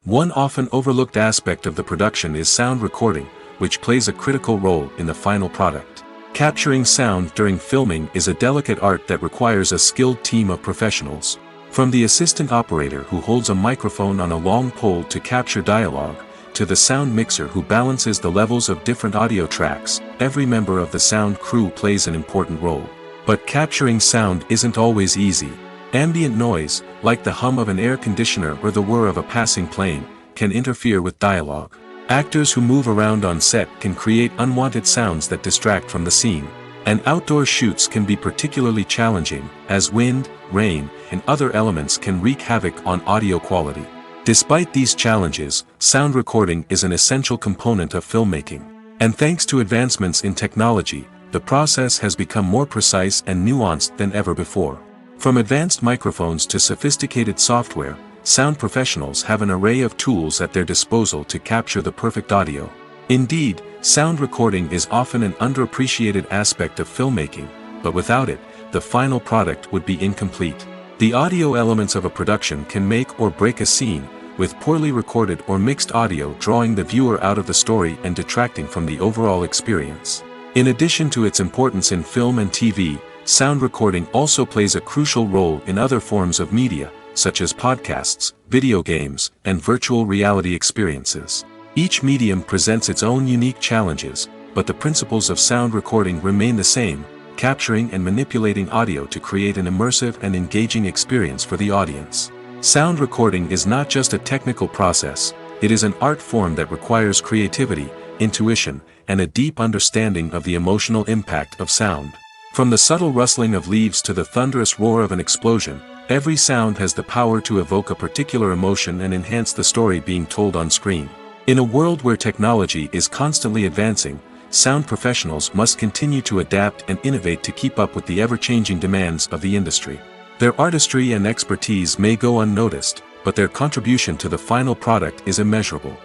One often overlooked aspect of the production is sound recording, which plays a critical role in the final product. Capturing sound during filming is a delicate art that requires a skilled team of professionals. From the assistant operator who holds a microphone on a long pole to capture dialogue, to the sound mixer who balances the levels of different audio tracks, every member of the sound crew plays an important role. But capturing sound isn't always easy. Ambient noise, like the hum of an air conditioner or the whir of a passing plane, can interfere with dialogue. Actors who move around on set can create unwanted sounds that distract from the scene. And outdoor shoots can be particularly challenging, as wind, rain, and other elements can wreak havoc on audio quality. Despite these challenges, sound recording is an essential component of filmmaking. And thanks to advancements in technology, the process has become more precise and nuanced than ever before. From advanced microphones to sophisticated software, sound professionals have an array of tools at their disposal to capture the perfect audio. Indeed, sound recording is often an underappreciated aspect of filmmaking, but without it, the final product would be incomplete. The audio elements of a production can make or break a scene, with poorly recorded or mixed audio drawing the viewer out of the story and detracting from the overall experience. In addition to its importance in film and TV, sound recording also plays a crucial role in other forms of media, such as podcasts, video games, and virtual reality experiences. Each medium presents its own unique challenges, but the principles of sound recording remain the same, capturing and manipulating audio to create an immersive and engaging experience for the audience. Sound recording is not just a technical process, it is an art form that requires creativity, intuition, and a deep understanding of the emotional impact of sound. From the subtle rustling of leaves to the thunderous roar of an explosion, every sound has the power to evoke a particular emotion and enhance the story being told on screen. In a world where technology is constantly advancing, sound professionals must continue to adapt and innovate to keep up with the ever-changing demands of the industry. Their artistry and expertise may go unnoticed, but their contribution to the final product is immeasurable.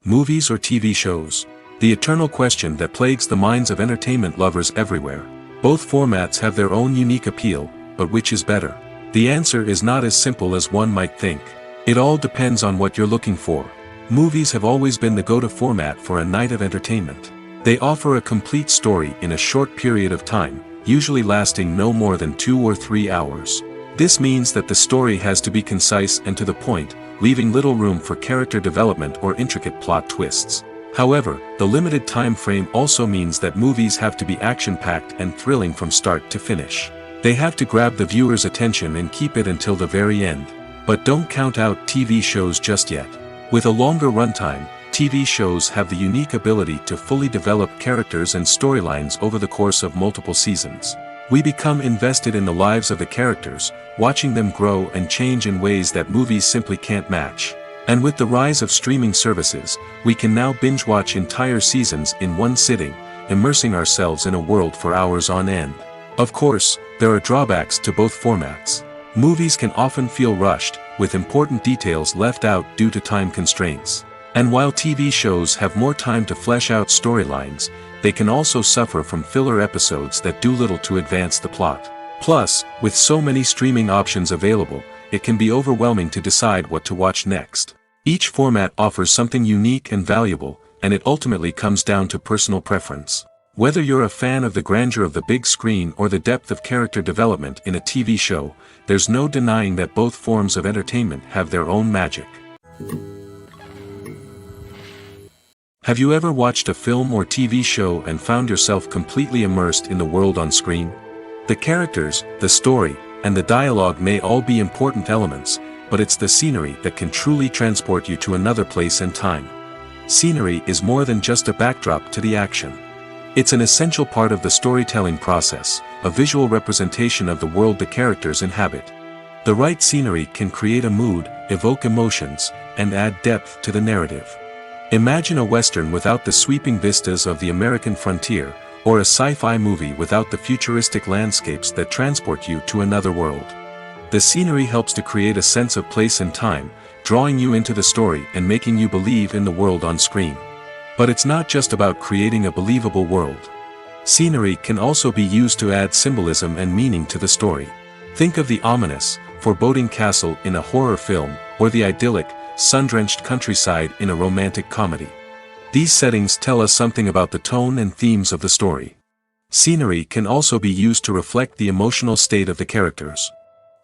Movies or TV shows? The eternal question that plagues the minds of entertainment lovers everywhere. Both formats have their own unique appeal, but which is better? The answer is not as simple as one might think. It all depends on what you're looking for. Movies have always been the go-to format for a night of entertainment. They offer a complete story in a short period of time, usually lasting no more than 2 or 3 hours. This means that the story has to be concise and to the point, leaving little room for character development or intricate plot twists. However, the limited time frame also means that movies have to be action-packed and thrilling from start to finish. They have to grab the viewer's attention and keep it until the very end. But don't count out TV shows just yet. With a longer runtime, TV shows have the unique ability to fully develop characters and storylines over the course of multiple seasons. We become invested in the lives of the characters, watching them grow and change in ways that movies simply can't match. And with the rise of streaming services, we can now binge-watch entire seasons in one sitting, immersing ourselves in a world for hours on end. Of course, there are drawbacks to both formats. Movies can often feel rushed, with important details left out due to time constraints. And while TV shows have more time to flesh out storylines, they can also suffer from filler episodes that do little to advance the plot. Plus, with so many streaming options available, it can be overwhelming to decide what to watch next. Each format offers something unique and valuable, and it ultimately comes down to personal preference. Whether you're a fan of the grandeur of the big screen or the depth of character development in a TV show, there's no denying that both forms of entertainment have their own magic. Have you ever watched a film or TV show and found yourself completely immersed in the world on screen? The characters, the story, and the dialogue may all be important elements, but it's the scenery that can truly transport you to another place and time. Scenery is more than just a backdrop to the action. It's an essential part of the storytelling process, a visual representation of the world the characters inhabit. The right scenery can create a mood, evoke emotions, and add depth to the narrative. Imagine a Western without the sweeping vistas of the American frontier, or a sci-fi movie without the futuristic landscapes that transport you to another world. The scenery helps to create a sense of place and time, drawing you into the story and making you believe in the world on screen. But it's not just about creating a believable world. Scenery can also be used to add symbolism and meaning to the story. Think of the ominous, foreboding castle in a horror film, or the idyllic, sun-drenched countryside in a romantic comedy. These settings tell us something about the tone and themes of the story. Scenery can also be used to reflect the emotional state of the characters.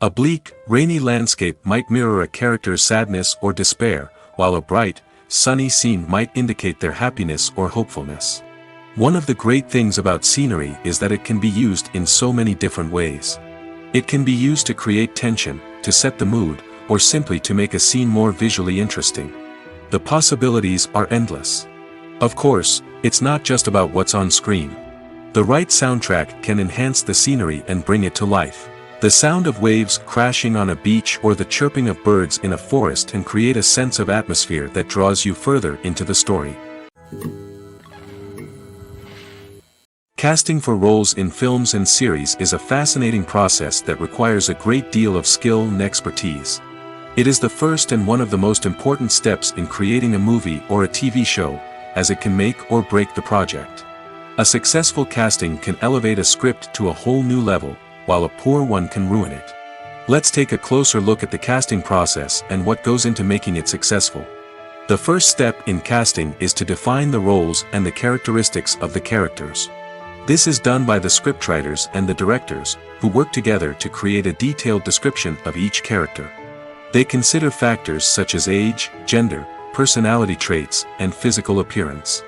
A bleak, rainy landscape might mirror a character's sadness or despair, while a bright, sunny scene might indicate their happiness or hopefulness. One of the great things about scenery is that it can be used in so many different ways. It can be used to create tension, to set the mood, or simply to make a scene more visually interesting. The possibilities are endless. Of course, it's not just about what's on screen. The right soundtrack can enhance the scenery and bring it to life. The sound of waves crashing on a beach or the chirping of birds in a forest can create a sense of atmosphere that draws you further into the story. Casting for roles in films and series is a fascinating process that requires a great deal of skill and expertise. It is the first and one of the most important steps in creating a movie or a TV show, as it can make or break the project. A successful casting can elevate a script to a whole new level, while a poor one can ruin it. Let's take a closer look at the casting process and what goes into making it successful. The first step in casting is to define the roles and the characteristics of the characters. This is done by the scriptwriters and the directors, who work together to create a detailed description of each character. They consider factors such as age, gender, personality traits, and physical appearance.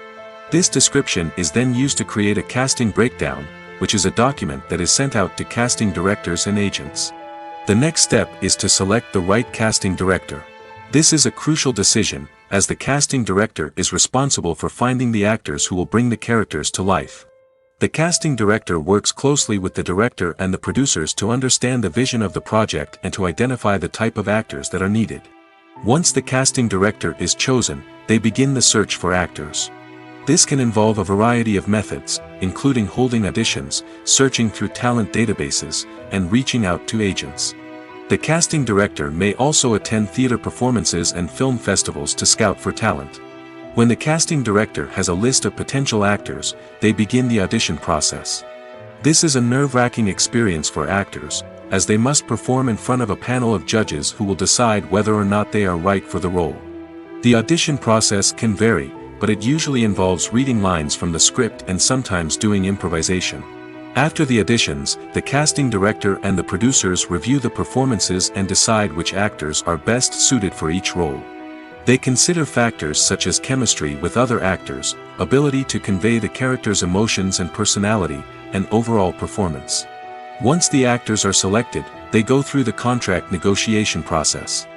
This description is then used to create a casting breakdown, which is a document that is sent out to casting directors and agents. The next step is to select the right casting director. This is a crucial decision, as the casting director is responsible for finding the actors who will bring the characters to life. The casting director works closely with the director and the producers to understand the vision of the project and to identify the type of actors that are needed. Once the casting director is chosen, they begin the search for actors. This can involve a variety of methods, including holding auditions, searching through talent databases, and reaching out to agents. The casting director may also attend theater performances and film festivals to scout for talent. When the casting director has a list of potential actors, they begin the audition process. This is a nerve-wracking experience for actors, as they must perform in front of a panel of judges who will decide whether or not they are right for the role. The audition process can vary, but it usually involves reading lines from the script and sometimes doing improvisation. After the auditions, the casting director and the producers review the performances and decide which actors are best suited for each role. They consider factors such as chemistry with other actors, ability to convey the character's emotions and personality, and overall performance. Once the actors are selected, they go through the contract negotiation process.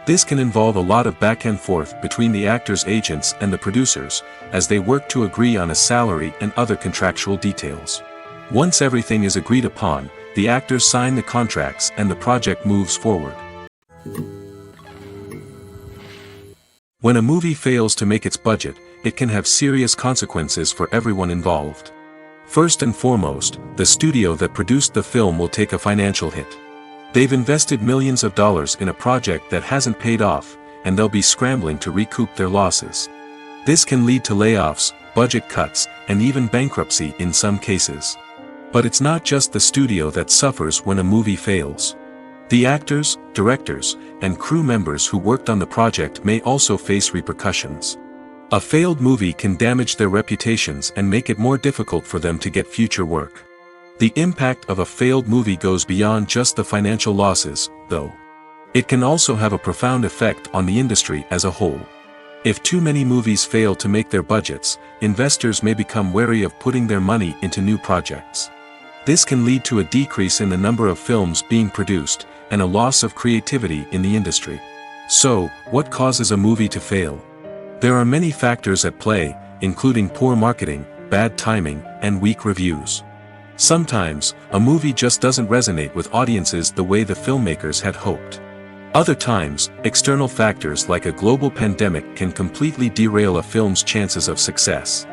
This can involve a lot of back and forth between the actors' agents and the producers, as they work to agree on a salary and other contractual details. Once everything is agreed upon, the actors sign the contracts and the project moves forward. When a movie fails to make its budget, it can have serious consequences for everyone involved. First and foremost, the studio that produced the film will take a financial hit. They've invested millions of dollars in a project that hasn't paid off, and they'll be scrambling to recoup their losses. This can lead to layoffs, budget cuts, and even bankruptcy in some cases. But it's not just the studio that suffers when a movie fails. The actors, directors, and crew members who worked on the project may also face repercussions. A failed movie can damage their reputations and make it more difficult for them to get future work. The impact of a failed movie goes beyond just the financial losses, though. It can also have a profound effect on the industry as a whole. If too many movies fail to make their budgets, investors may become wary of putting their money into new projects. This can lead to a decrease in the number of films being produced, and a loss of creativity in the industry. So, what causes a movie to fail? There are many factors at play, including poor marketing, bad timing, and weak reviews. Sometimes, a movie just doesn't resonate with audiences the way the filmmakers had hoped. Other times, external factors like a global pandemic can completely derail a film's chances of success.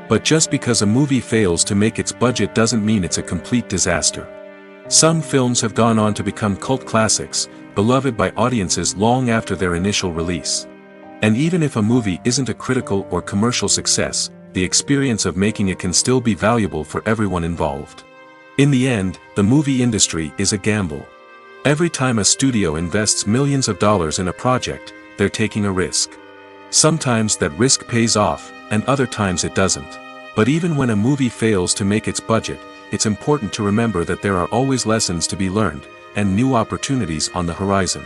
But just because a movie fails to make its budget doesn't mean it's a complete disaster. Some films have gone on to become cult classics, beloved by audiences long after their initial release. And even if a movie isn't a critical or commercial success, the experience of making it can still be valuable for everyone involved. In the end, the movie industry is a gamble. Every time a studio invests millions of dollars in a project, they're taking a risk. Sometimes that risk pays off, and other times it doesn't. But even when a movie fails to make its budget, it's important to remember that there are always lessons to be learned, and new opportunities on the horizon.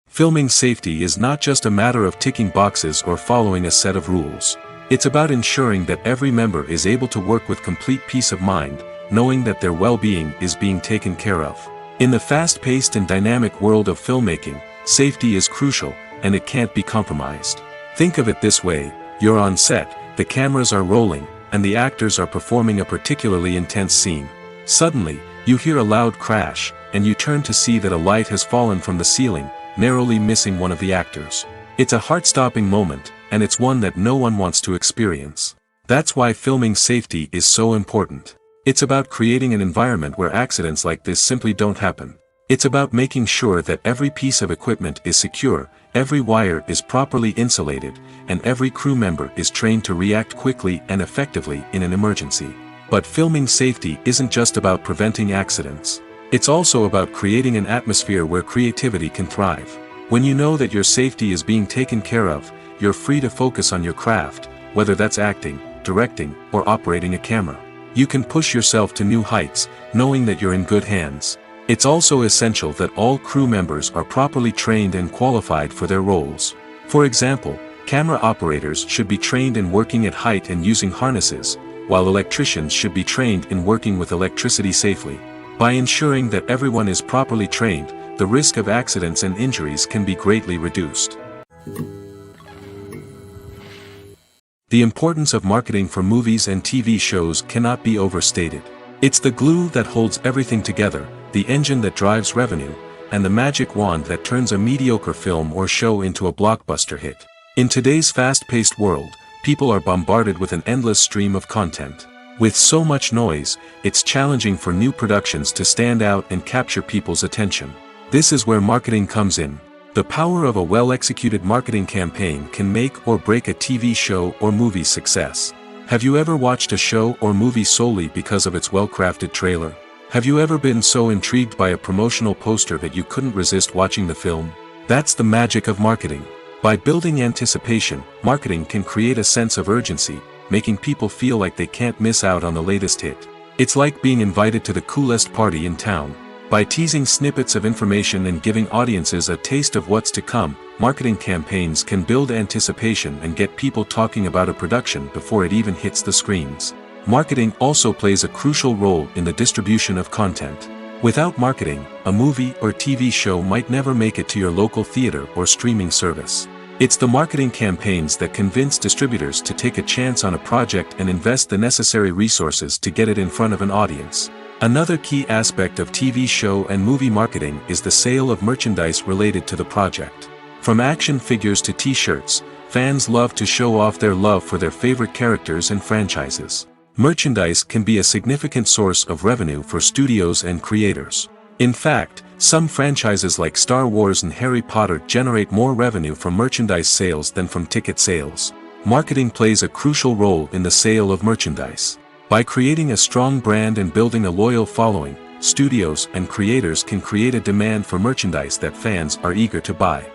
Filming safety is not just a matter of ticking boxes or following a set of rules. It's about ensuring that every member is able to work with complete peace of mind, knowing that their well-being is being taken care of. In the fast-paced and dynamic world of filmmaking, safety is crucial, and it can't be compromised. Think of it this way: you're on set, the cameras are rolling, and the actors are performing a particularly intense scene. Suddenly, you hear a loud crash, and you turn to see that a light has fallen from the ceiling, narrowly missing one of the actors. It's a heart-stopping moment, and it's one that no one wants to experience. That's why filming safety is so important. It's about creating an environment where accidents like this simply don't happen. It's about making sure that every piece of equipment is secure, every wire is properly insulated, and every crew member is trained to react quickly and effectively in an emergency. But filming safety isn't just about preventing accidents. It's also about creating an atmosphere where creativity can thrive. When you know that your safety is being taken care of, you're free to focus on your craft, whether that's acting, directing, or operating a camera. You can push yourself to new heights, knowing that you're in good hands. It's also essential that all crew members are properly trained and qualified for their roles. For example, camera operators should be trained in working at height and using harnesses, while electricians should be trained in working with electricity safely. By ensuring that everyone is properly trained, the risk of accidents and injuries can be greatly reduced. The importance of marketing for movies and TV shows cannot be overstated. It's the glue that holds everything together, the engine that drives revenue, and the magic wand that turns a mediocre film or show into a blockbuster hit. In today's fast-paced world, people are bombarded with an endless stream of content. With so much noise, it's challenging for new productions to stand out and capture people's attention. This is where marketing comes in. The power of a well-executed marketing campaign can make or break a TV show or movie's success. Have you ever watched a show or movie solely because of its well-crafted trailer? Have you ever been so intrigued by a promotional poster that you couldn't resist watching the film? That's the magic of marketing. By building anticipation, marketing can create a sense of urgency, making people feel like they can't miss out on the latest hit. It's like being invited to the coolest party in town. By teasing snippets of information and giving audiences a taste of what's to come, marketing campaigns can build anticipation and get people talking about a production before it even hits the screens. Marketing also plays a crucial role in the distribution of content. Without marketing, a movie or TV show might never make it to your local theater or streaming service. It's the marketing campaigns that convince distributors to take a chance on a project and invest the necessary resources to get it in front of an audience. Another key aspect of TV show and movie marketing is the sale of merchandise related to the project. From action figures to t-shirts, fans love to show off their love for their favorite characters and franchises. Merchandise can be a significant source of revenue for studios and creators. In fact, some franchises like Star Wars and Harry Potter generate more revenue from merchandise sales than from ticket sales. Marketing plays a crucial role in the sale of merchandise. By creating a strong brand and building a loyal following, studios and creators can create a demand for merchandise that fans are eager to buy.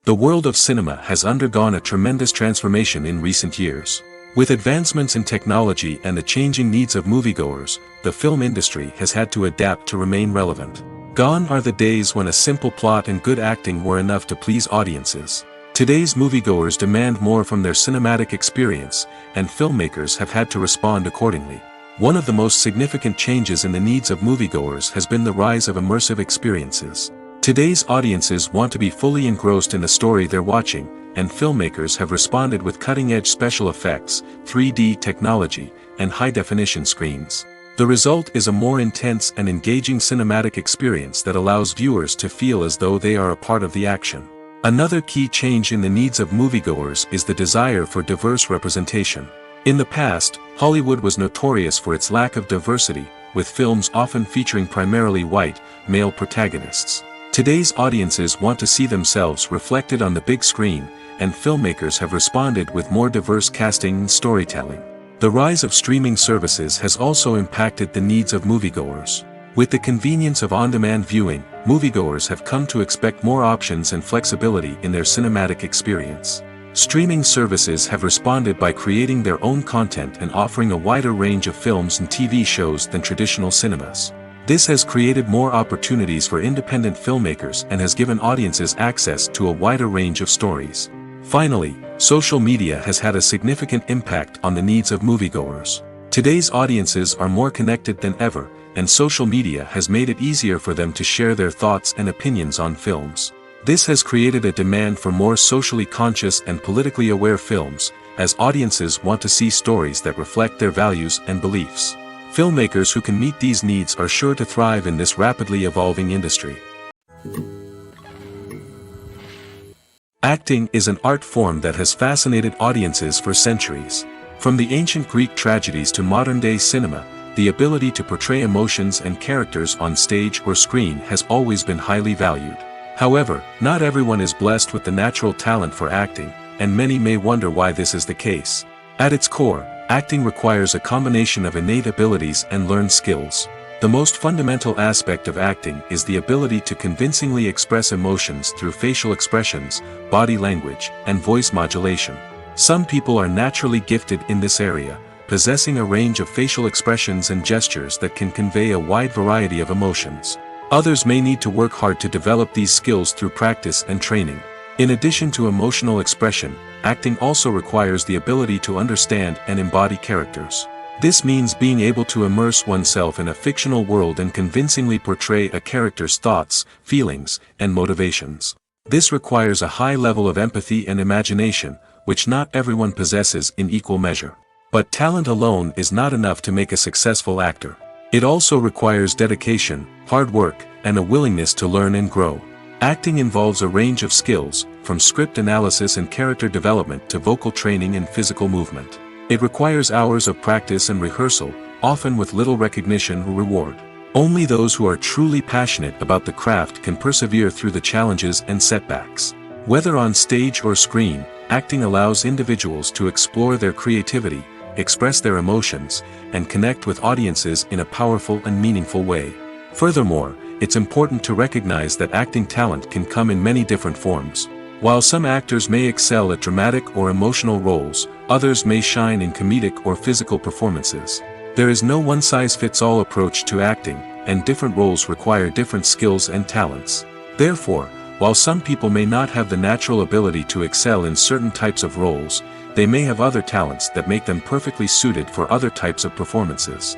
The world of cinema has undergone a tremendous transformation in recent years. With advancements in technology and the changing needs of moviegoers, the film industry has had to adapt to remain relevant. Gone are the days when a simple plot and good acting were enough to please audiences. Today's moviegoers demand more from their cinematic experience, and filmmakers have had to respond accordingly. One of the most significant changes in the needs of moviegoers has been the rise of immersive experiences. Today's audiences want to be fully engrossed in the story they're watching, and filmmakers have responded with cutting-edge special effects, 3D technology, and high-definition screens. The result is a more intense and engaging cinematic experience that allows viewers to feel as though they are a part of the action. Another key change in the needs of moviegoers is the desire for diverse representation. In the past, Hollywood was notorious for its lack of diversity, with films often featuring primarily white, male protagonists. Today's audiences want to see themselves reflected on the big screen, and filmmakers have responded with more diverse casting and storytelling. The rise of streaming services has also impacted the needs of moviegoers. With the convenience of on-demand viewing, moviegoers have come to expect more options and flexibility in their cinematic experience. Streaming services have responded by creating their own content and offering a wider range of films and TV shows than traditional cinemas. This has created more opportunities for independent filmmakers and has given audiences access to a wider range of stories. Finally, social media has had a significant impact on the needs of moviegoers. Today's audiences are more connected than ever, and social media has made it easier for them to share their thoughts and opinions on films. This has created a demand for more socially conscious and politically aware films, as audiences want to see stories that reflect their values and beliefs. Filmmakers who can meet these needs are sure to thrive in this rapidly evolving industry. Acting is an art form that has fascinated audiences for centuries. From the ancient Greek tragedies to modern-day cinema, the ability to portray emotions and characters on stage or screen has always been highly valued. However, not everyone is blessed with the natural talent for acting, and many may wonder why this is the case. At its core, acting requires a combination of innate abilities and learned skills. The most fundamental aspect of acting is the ability to convincingly express emotions through facial expressions, body language, and voice modulation. Some people are naturally gifted in this area, possessing a range of facial expressions and gestures that can convey a wide variety of emotions. Others may need to work hard to develop these skills through practice and training. In addition to emotional expression, acting also requires the ability to understand and embody characters. This means being able to immerse oneself in a fictional world and convincingly portray a character's thoughts, feelings, and motivations. This requires a high level of empathy and imagination, which not everyone possesses in equal measure. But talent alone is not enough to make a successful actor. It also requires dedication, hard work, and a willingness to learn and grow. Acting involves a range of skills, from script analysis and character development to vocal training and physical movement. It requires hours of practice and rehearsal, often with little recognition or reward. Only those who are truly passionate about the craft can persevere through the challenges and setbacks. Whether on stage or screen, acting allows individuals to explore their creativity, express their emotions, and connect with audiences in a powerful and meaningful way. Furthermore, it's important to recognize that acting talent can come in many different forms. While some actors may excel at dramatic or emotional roles, others may shine in comedic or physical performances. There is no one-size-fits-all approach to acting, and different roles require different skills and talents. Therefore, while some people may not have the natural ability to excel in certain types of roles, they may have other talents that make them perfectly suited for other types of performances.